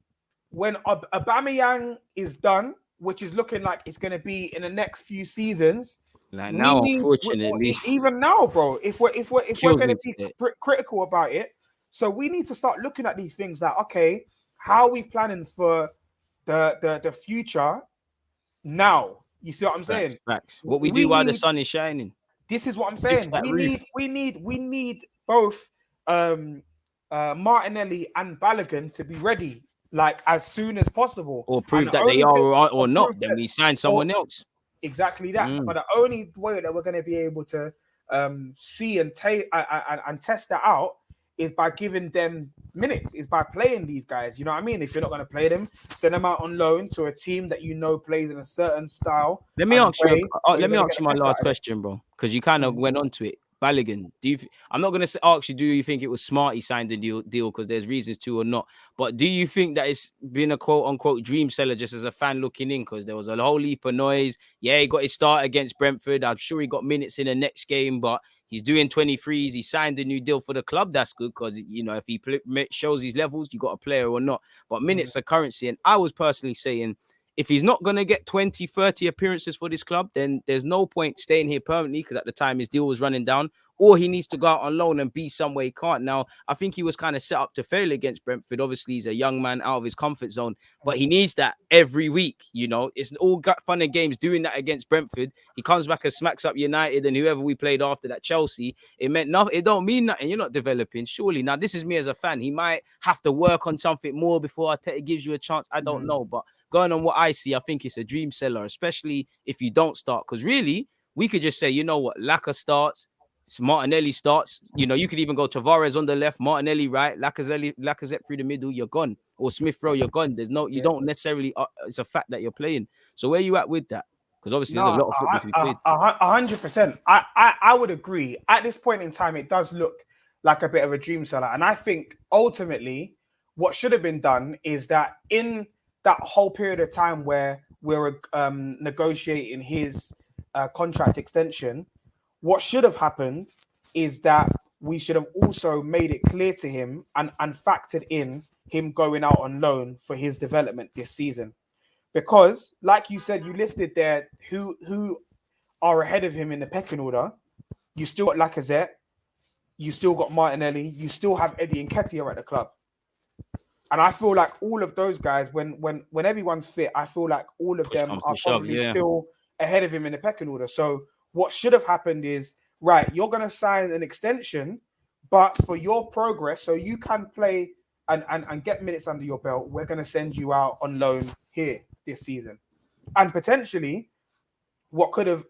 [SPEAKER 3] when Aubameyang is done, which is looking like it's going to be in the next few seasons.
[SPEAKER 2] Like now, unfortunately,
[SPEAKER 3] even now, bro, if we're going to be critical about it, so we need to start looking at these things. That okay, how are we planning for the future now? You see what I'm saying?
[SPEAKER 2] Facts. What we do while the sun is shining.
[SPEAKER 3] This is what I'm saying. We need both Martinelli and Balogun to be ready, like as soon as possible,
[SPEAKER 2] or prove that they are or not. Then we sign someone else.
[SPEAKER 3] Exactly that. But the only way that we're going to be able to see and test that out is by giving them minutes, is by playing these guys. You know what I mean? If you're not going to play them, send them out on loan to a team that you know plays in a certain style.
[SPEAKER 2] Let me ask you my last question, bro, because you kind of went on to it. Balogun, I'm not going to ask you, do you think it was smart he signed the deal because there's reasons to or not, but do you think that it's been a quote-unquote dream seller just as a fan looking in? Because there was a whole heap of noise. Yeah, he got his start against Brentford. I'm sure he got minutes in the next game, but he's doing 23s. He signed a new deal for the club. That's good because, you know, if he shows his levels, you got a player or not. But minutes are currency. And I was personally saying, if he's not going to get 20, 30 appearances for this club, then there's no point staying here permanently because at the time his deal was running down, or he needs to go out on loan and be somewhere he can't. Now, I think he was kind of set up to fail against Brentford. Obviously, he's a young man out of his comfort zone, but he needs that every week. You know, it's all fun and games doing that against Brentford. He comes back and smacks up United and whoever we played after that, Chelsea. It meant nothing. It don't mean nothing. You're not developing. Surely. Now, this is me as a fan. He might have to work on something more before Arteta gives you a chance. I don't know, but going on what I see, I think it's a dream seller, especially if you don't start. Because really, we could just say, you know what, Laka starts, Martinelli starts. You know, you could even go Tavares on the left, Martinelli right, Lacazette through the middle, you're gone. Or Smith-Rowe, you're gone. There's no, you don't necessarily, it's a fact that you're playing. So where are you at with that? Because obviously there's a lot of football to be played.
[SPEAKER 3] 100%. I would agree. At this point in time, it does look like a bit of a dream seller. And I think ultimately what should have been done is that in that whole period of time where we're negotiating his contract extension, what should have happened is that we should have also made it clear to him and factored in him going out on loan for his development this season. Because, like you said, you listed there who are ahead of him in the pecking order. You still got Lacazette, you still got Martinelli, you still have Eddie Nketiah at the club. And I feel like all of those guys, when everyone's fit, I feel like all of them are probably still ahead of him in the pecking order. So what should have happened is, right, you're going to sign an extension, but for your progress, so you can play and get minutes under your belt, we're going to send you out on loan here this season. And potentially, what could have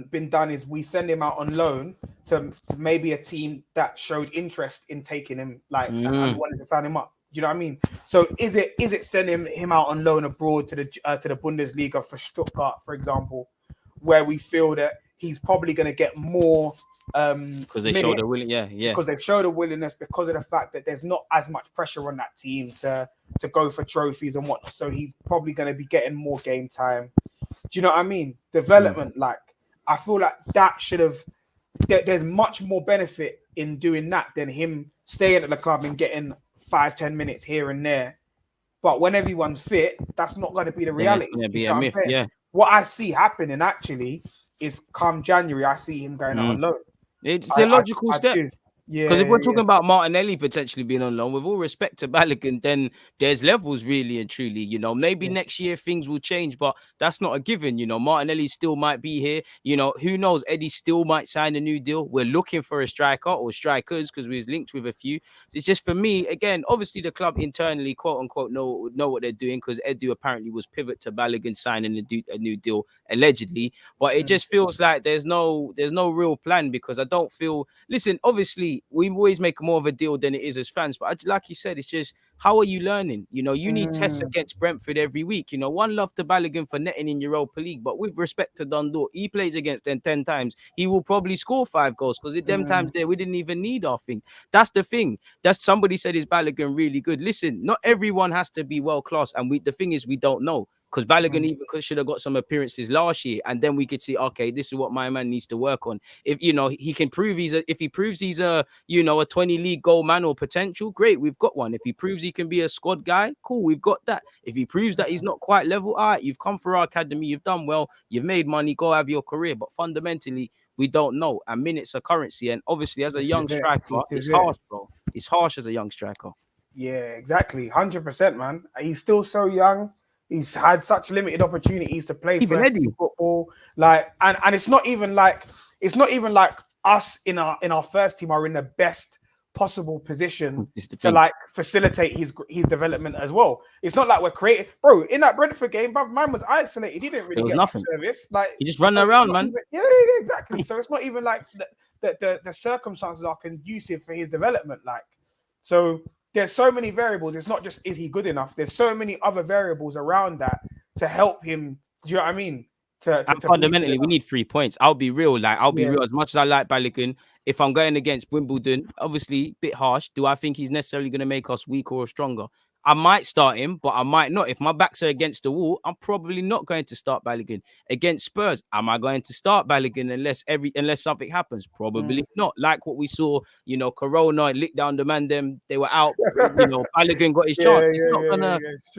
[SPEAKER 3] been done is we send him out on loan to maybe a team that showed interest in taking him, like, and wanted to sign him up. You know what I mean? So is it sending him out on loan abroad to the Bundesliga for Stuttgart, for example, where we feel that he's probably going to get more
[SPEAKER 2] because they showed a willingness,
[SPEAKER 3] because they've showed a willingness, because of the fact that there's not as much pressure on that team to go for trophies and whatnot. So he's probably going to be getting more game time. Do you know what I mean? Development, like, I feel like that should have. There's much more benefit in doing that than him staying at the club and getting 5-10 minutes here and there. But when everyone's fit, that's not going to be the reality.
[SPEAKER 2] Be a myth,
[SPEAKER 3] What I see happening actually is come January, I see him going out on loan.
[SPEAKER 2] It's a logical step. Because if we're talking
[SPEAKER 3] about
[SPEAKER 2] Martinelli potentially being on loan, with all respect to Balogun, then there's levels really and truly. You know, maybe next year things will change, but that's not a given. You know, Martinelli still might be here. You know, who knows? Eddie still might sign a new deal. We're looking for a striker or strikers because we was linked with a few. It's just, for me, again, obviously the club internally, quote unquote, know what they're doing, because Edu apparently was pivot to Balogun signing a new deal allegedly. But it just feels like there's no real plan, because I don't feel. Listen, obviously, we always make more of a deal than it is as fans. But like you said, it's just, how are you learning? You know, you need tests against Brentford every week. You know, one love to Balogun for netting in Europa League. But with respect to Dundee, he plays against them 10 times. He will probably score 5 goals, because at them times there, we didn't even need our thing. That's the thing. That's, somebody said, is Balogun really good? Listen, not everyone has to be world class. And the thing is, we don't know. Because Balogun even should have got some appearances last year, and then we could see, okay, this is what my man needs to work on. If he can prove if he proves he's a 20 league goal man or potential, great, we've got one. If he proves he can be a squad guy, cool, we've got that. If he proves that he's not quite level, all right, you've come for our academy, you've done well, you've made money, go have your career. But fundamentally, we don't know, and minutes are currency. And obviously, as a young striker, it's harsh, bro. It's harsh as a young striker.
[SPEAKER 3] Yeah, exactly, 100%, man. He's still so young. He's had such limited opportunities to play first football, like, and it's not even like us in our first team are in the best possible position to like facilitate his development as well. It's not like we're creating, bro. In that Brentford game, bruv, man was isolated. He didn't really get nothing. Service. Like,
[SPEAKER 2] he just ran around, man.
[SPEAKER 3] Exactly. So it's not even like the circumstances are conducive for his development. Like, so. There's so many variables. It's not just, is he good enough? There's so many other variables around that to help him. Do you know what I mean?
[SPEAKER 2] Fundamentally, we need 3 points. I'll be real. Like, I'll be real. As much as I like Balogun, if I'm going against Wimbledon, obviously a bit harsh. Do I think he's necessarily going to make us weaker or stronger? I might start him, but I might not. If my backs are against the wall, I'm probably not going to start Balogun. Against Spurs, am I going to start Balogun unless something happens? Probably not. Like what we saw, Corona licked down the man. They were out. Balogun got his chance.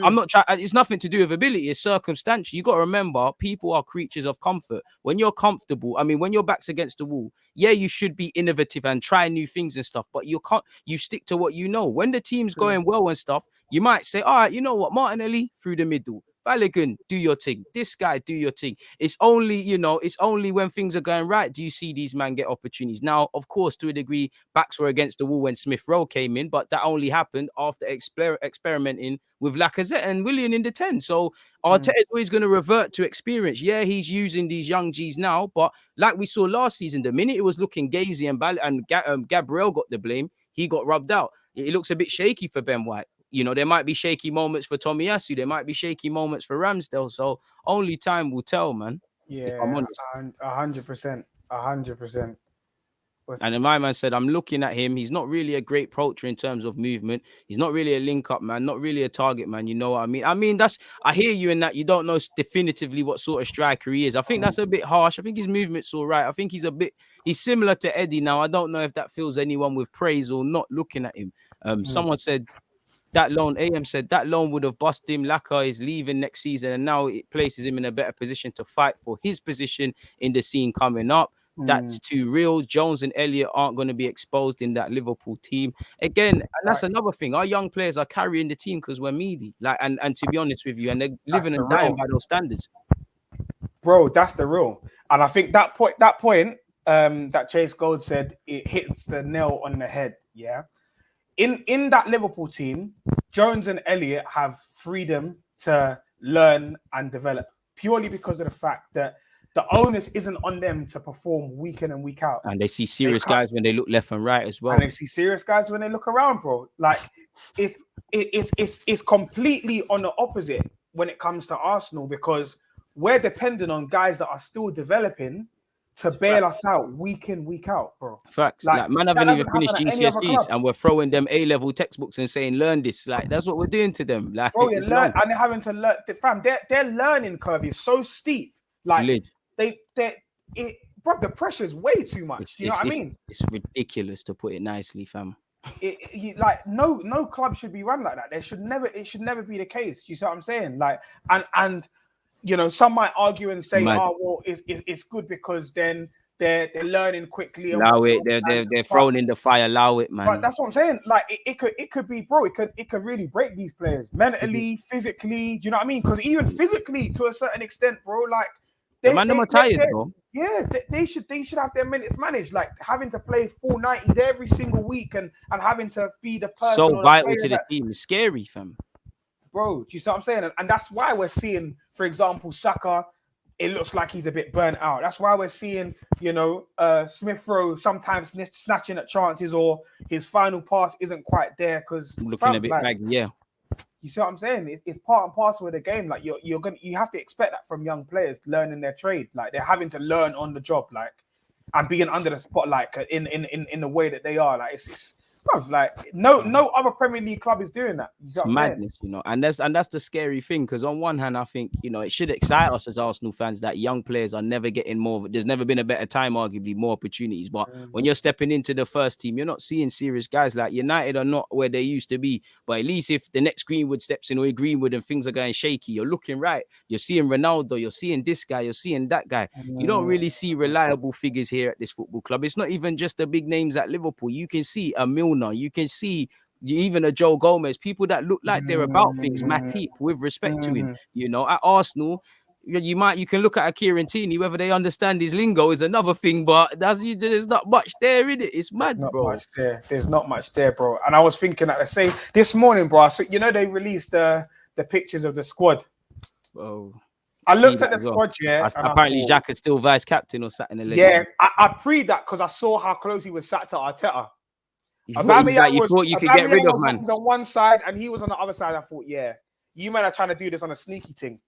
[SPEAKER 2] I'm not trying. It's nothing to do with ability. It's circumstantial. You got to remember, people are creatures of comfort. When you're comfortable, when your back's against the wall, yeah, you should be innovative and try new things and stuff. But you stick to what you know. When the team's going well and stuff, you might say, all right, you know what, Martinelli through the middle. Balogun, do your thing. This guy, do your thing. It's only when things are going right do you see these men get opportunities. Now, of course, to a degree, backs were against the wall when SMITH-ROWE came in, but that only happened after experimenting with Lacazette and Willian in the 10. So Arteta is always going to revert to experience. Yeah, he's using these young G's now, but like we saw last season, the minute it was looking gazy and Gabriel got the blame, he got rubbed out. It looks a bit shaky for Ben White. There might be shaky moments for Tomiyasu. There might be shaky moments for Ramsdale. So only time will tell, man.
[SPEAKER 3] Yeah, if I'm honest. 100%. 100%.
[SPEAKER 2] And then my man said, I'm looking at him. He's not really a great poacher in terms of movement. He's not really a link-up man, not really a target man. You know what I mean? I hear you in that you don't know definitively what sort of striker he is. I think that's a bit harsh. I think his movement's all right. I think he's similar to Eddie now. I don't know if that fills anyone with praise or not looking at him. Someone said, AM said that loan would have busted him. Laka is leaving next season, and now it places him in a better position to fight for his position in the scene coming up. That's too real. Jones and Elliott aren't going to be exposed in that Liverpool team again, and that's another thing. Our young players are carrying the team because we're meaty. And to be honest with you, and they're living and dying by those standards.
[SPEAKER 3] Bro, that's the real. And I think that point that Chase Gold said, it hits the nail on the head. Yeah. In that Liverpool team, Jones and Elliott have freedom to learn and develop purely because of the fact that the onus isn't on them to perform week in and week out.
[SPEAKER 2] And they see serious guys when they look left and right as well.
[SPEAKER 3] And they see serious guys when they look around, bro. Like it's completely on the opposite when it comes to Arsenal, because we're dependent on guys that are still developing to bail us out week in, week out, bro.
[SPEAKER 2] Facts. Like man haven't even finished GCSEs and we're throwing them A-level textbooks and saying, learn this. Like, that's what we're doing to them. Like,
[SPEAKER 3] bro, and they're having to learn. Fam, their learning curve is so steep. Like, bro, the pressure is way too much. You know what I mean?
[SPEAKER 2] It's ridiculous, to put it nicely, fam.
[SPEAKER 3] Like, no club should be run like that. It should never be the case. You see what I'm saying? Like, and you know, some might argue and say, oh, well, it's good because then they're learning quickly.
[SPEAKER 2] Allow it. They're thrown in the fire. Allow it, man.
[SPEAKER 3] But that's what I'm saying. Like, it could be, bro. It could really break these players mentally, physically. Do you know what I mean? Because even physically, to a certain extent, bro, like
[SPEAKER 2] they're tired, bro.
[SPEAKER 3] Yeah, they should have their minutes managed. Like having to play full 90s every single week and having to be the person
[SPEAKER 2] so vital to the team. It's scary, fam.
[SPEAKER 3] Bro, do you see what I'm saying? And that's why we're seeing, for example, Saka, it looks like he's a bit burnt out. That's why we're seeing, you know, Smith-Rowe sometimes snatching at chances, or his final pass isn't quite there because
[SPEAKER 2] looking a bit baggy, yeah.
[SPEAKER 3] You see what I'm saying? It's part and parcel of the game. Like you have to expect that from young players learning their trade. Like they're having to learn on the job, like, and being under the spotlight in the way that they are. Like it's like no other Premier League club is doing that. You see what I'm
[SPEAKER 2] madness,
[SPEAKER 3] saying?
[SPEAKER 2] you know, and that's the scary thing, because on one hand, I think, you know, it should excite us as Arsenal fans that young players are never getting more. There's never been a better time, arguably, more opportunities. But when you're stepping into the first team, you're not seeing serious guys. Like United are not where they used to be. But at least if the next Greenwood steps in, or Greenwood, and things are going shaky, you're looking right. You're seeing Ronaldo. You're seeing this guy. You're seeing that guy. You don't really see reliable figures here at this football club. It's not even just the big names at Liverpool. You can see a Milner. You can see even a Joe Gomez, people that look like they're about things. Matip, with respect to him, you know, at Arsenal, you can look at a Kieran Tierney, whether they understand his lingo is another thing, but there's not much there in it. It's mad, bro.
[SPEAKER 3] There's not much there, bro. And I was thinking that, let's say this morning, bro. So, you know, they released the pictures of the squad.
[SPEAKER 2] Oh,
[SPEAKER 3] I looked at the squad, yeah.
[SPEAKER 2] Apparently, Xhaka is still vice captain or sat in the leg.
[SPEAKER 3] Yeah, I pre that because I saw how close he was sat to Arteta.
[SPEAKER 2] You thought you could get rid of, man.
[SPEAKER 3] He was on one side and he was on the other side. I thought, yeah, you men are trying to do this on a sneaky thing,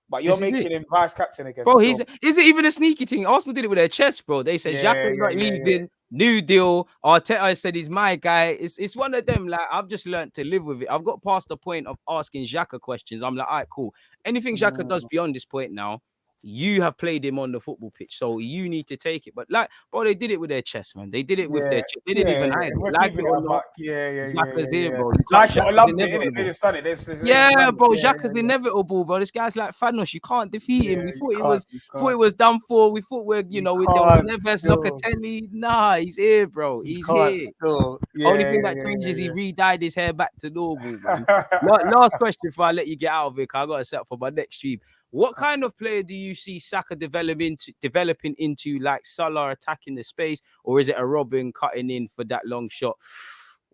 [SPEAKER 3] but you're making him vice captain again.
[SPEAKER 2] Bro, is it even a sneaky thing? Arsenal did it with their chest, bro. They said Xhaka's not leaving. New deal. Arteta said he's my guy. It's one of them. Like, I've just learned to live with it. I've got past the point of asking Xhaka questions. I'm like, all right, cool. Anything Xhaka does beyond this point now, you have played him on the football pitch, so you need to take it. But like, bro, they did it with their chest, man. They did it with their chest. They didn't even hide it. Like it or not, Xhaka's there, bro.
[SPEAKER 3] Like it or love it, they just done it.
[SPEAKER 2] Bro, Xhaka's inevitable, bro. This guy's like Thanos. You can't defeat him. We thought it was done for. We thought we're, you know, with Neves, Locatelli. Nah, he's here, bro. He's here. Only thing that changes, he re-dyed his hair back to normal, man. Last question before I let you get out of it, because I got to set up for my next stream. What kind of player do you see Saka developing into, like Salah attacking the space, or is it a Robin cutting in for that long shot?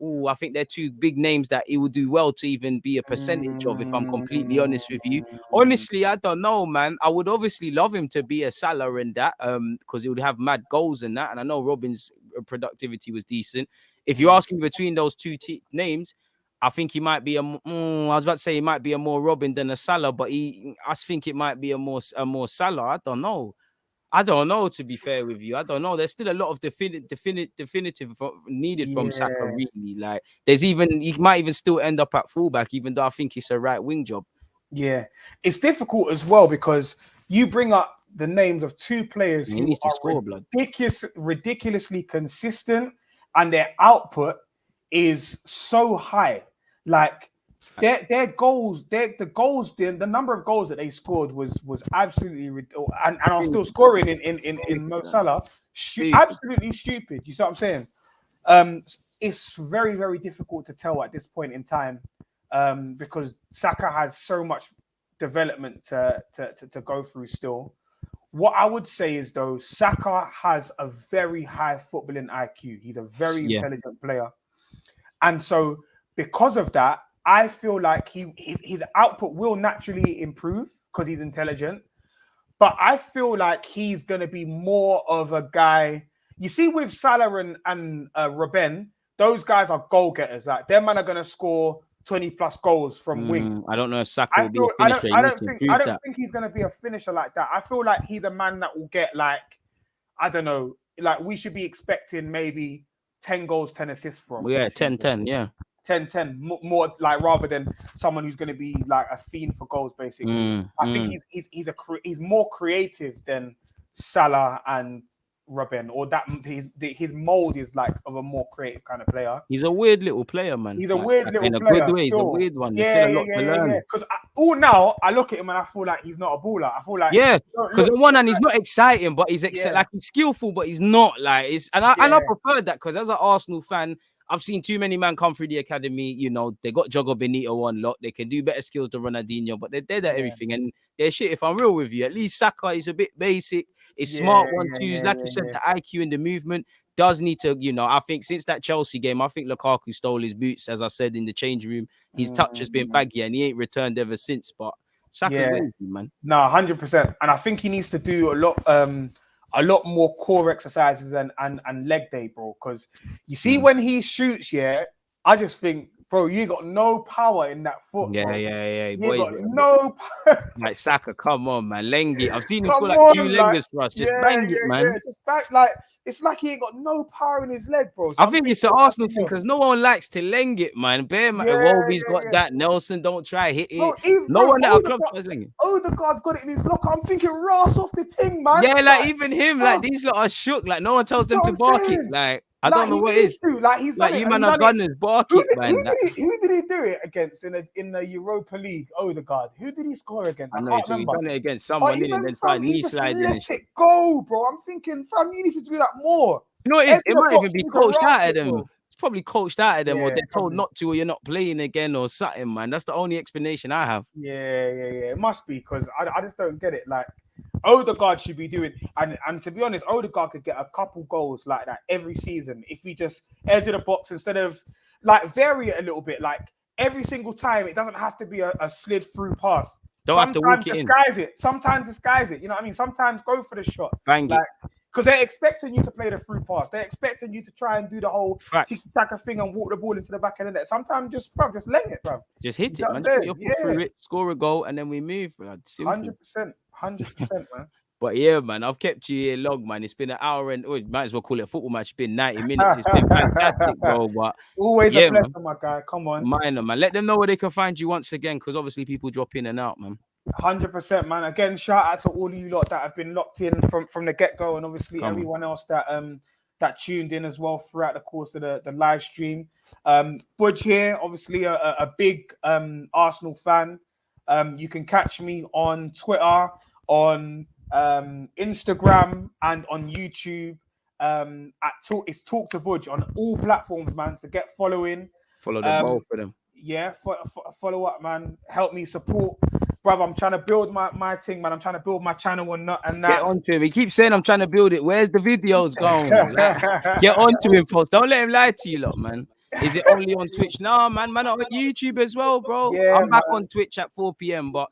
[SPEAKER 2] Oh, I think they're two big names that he would do well to even be a percentage of, if I'm completely honest with you. Honestly, I don't know, man. I would obviously love him to be a Salah in that, because he would have mad goals in that. And I know Robin's productivity was decent. If you're asking me between those two names, I think he might be I was about to say he might be a more Robin than a Salah, but I think it might be a more Salah. I don't know, to be fair with you. I don't know. There's still a lot of definitive needed from Saka, really. Like, he might even still end up at fullback, even though I think it's a right wing job.
[SPEAKER 3] Yeah, it's difficult as well, because you bring up the names of two players who are ridiculously consistent, and their output is so high. Like their goals, the number of goals that they scored was absolutely and are still scoring in Mo Salah. Absolutely stupid. You see what I'm saying? It's very, very difficult to tell at this point in time, because Saka has so much development to go through still. What I would say is, though, Saka has a very high footballing IQ. He's a very intelligent player. And so because of that, I feel like his output will naturally improve because he's intelligent. But I feel like he's going to be more of a guy. You see, with Salah and Robben, those guys are goal getters. Like, them man are going to score 20 plus goals from wing.
[SPEAKER 2] I don't know if Saka will be a finisher.
[SPEAKER 3] I don't think he's going to be a finisher like that. I feel like he's a man that will get, like, I don't know, like we should be expecting maybe 10 goals, 10 assists from.
[SPEAKER 2] Yeah, 10-10, yeah.
[SPEAKER 3] 10-10, more like, rather than someone who's going to be like a fiend for goals, basically. I think he's more creative than Salah and Robben, or that his mold is like of a more creative kind of player.
[SPEAKER 2] He's a weird little player, man.
[SPEAKER 3] He's a weird little
[SPEAKER 2] in a
[SPEAKER 3] player.
[SPEAKER 2] Good way. He's a weird one. There's still a lot to learn.
[SPEAKER 3] Because now I look at him and I feel like he's not a baller. I feel like
[SPEAKER 2] because on one hand he's not exciting, but he's like he's skillful, but he's not like it's. And I prefer that because as an Arsenal fan, I've seen too many men come through the academy. You know, they got Jogo Benito on lot. They can do better skills than Ronaldinho, but they're dead at everything. And they're shit. If I'm real with you, at least Saka is a bit basic. It's smart 1-2s. Like you said, the IQ and the movement does need to, you know, I think since that Chelsea game, I think Lukaku stole his boots, as I said, in the change room. His touch has been baggy and he ain't returned ever since. But Saka's wavy, man.
[SPEAKER 3] No, 100%. And I think he needs to do a lot more core exercises and leg day, bro. Because you see when he shoots, I just think, bro, you got no power in that foot.
[SPEAKER 2] Yeah.
[SPEAKER 3] You
[SPEAKER 2] Boys,
[SPEAKER 3] got no power.
[SPEAKER 2] Like Saka, come on, man. Leng it. I've seen him score like 2 lengers for us. Just bang it, man.
[SPEAKER 3] Just bang, like, it's like he ain't got no power in his leg, bro. So
[SPEAKER 2] I think it's an Arsenal thing because no one likes to leng it, man. Bear man, Wolby's got that. Nelson, don't try hit it. No one at our club tries leng it.
[SPEAKER 3] Odegaard's got it in his locker. I'm thinking, Ross off the ting, man.
[SPEAKER 2] Yeah, like even him, like these lot are shook. Like no one tells them to bark it. Like I don't know what it is.
[SPEAKER 3] Like he's
[SPEAKER 2] like you man are gunners, bark it, man.
[SPEAKER 3] Who did he do it against in the Europa League? Odegaard. Who did he score against?
[SPEAKER 2] I know he done it against someone in and then tried knee sliding.
[SPEAKER 3] Let it go, bro. I'm thinking, fam, you need to do that more.
[SPEAKER 2] You know what it is? It might even be coached out of them. It's probably coached out of them, or they're told not to, or you're not playing again, or something, man. That's the only explanation I have.
[SPEAKER 3] Yeah. It must be because I just don't get it. Like Odegaard should be doing, and to be honest, Odegaard could get a couple goals like that every season if he just edge of the box instead of like vary it a little bit. Like every single time, it doesn't have to be a slid through pass.
[SPEAKER 2] Don't have to walk it in.
[SPEAKER 3] Sometimes disguise it. You know what I mean? Sometimes go for the shot.
[SPEAKER 2] Bang it.
[SPEAKER 3] Because they're expecting you to play the through pass. They're expecting you to try and do the whole tiki-taka thing and walk the ball into the back end of that. Sometimes just let it, bro.
[SPEAKER 2] Just hit it, man. Just put your foot through it, score a goal, and then we move, bro.
[SPEAKER 3] 100%, man.
[SPEAKER 2] But yeah, man, I've kept you here long, man. It's been an hour and might as well call it a football match. It's been 90 minutes. It's been fantastic, bro. But
[SPEAKER 3] always a pleasure, my guy. Come on.
[SPEAKER 2] Minor, man. Let them know where they can find you once again, because obviously people drop in and out, man.
[SPEAKER 3] 100%, man. Again, shout out to all of you lot that have been locked in from the get-go, and obviously everyone else that tuned in as well throughout the course of the live stream. Budge here, obviously a big Arsenal fan. You can catch me on Twitter, on Instagram, and on YouTube. It's Talk to Budge on all platforms, man. So get following.
[SPEAKER 2] Follow them both for them.
[SPEAKER 3] Yeah, follow up, man. Help me support. Brother, I'm trying to build my thing, man. I'm trying to build my channel and that.
[SPEAKER 2] Get onto him. He keeps saying I'm trying to build it. Where's the videos going? Get onto him, folks. Don't let him lie to you, lot, man. Is it only on Twitch? No, man. Man, on YouTube as well, bro. Yeah, I'm back on Twitch at 4 p.m. But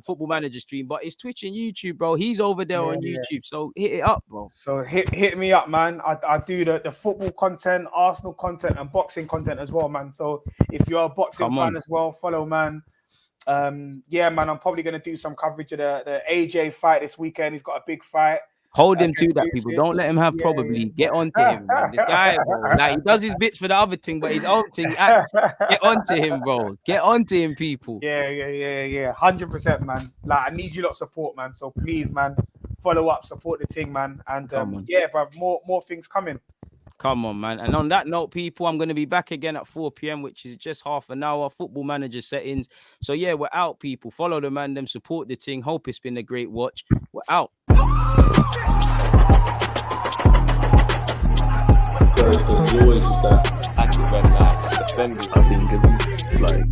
[SPEAKER 2] Football Manager stream. But it's Twitch and YouTube, bro. He's over there on YouTube. So hit it up, bro. So hit me up, man. I do the football content, Arsenal content, and boxing content as well, man. So if you're a boxing fan as well, follow, man. Yeah, man, I'm probably going to do some coverage of the AJ fight this weekend. He's got a big fight. Hold him to that, people. Don't let him have probably. Get onto him, man. This guy, bro. Like, he does his bits for the other thing, but his own thing. Get onto him, bro. Get onto him, people. Yeah. 100%, man. Like, I need you lot support, man. So please, man, follow up, support the thing, man. And yeah, bro, more things coming. Come on, man. And on that note, people, I'm going to be back again at 4 p.m., which is just half an hour. Football Manager settings. So, yeah, we're out, people. Follow the man, them support the thing. Hope it's been a great watch. We're out. There's always that attitude when defenders, I think, like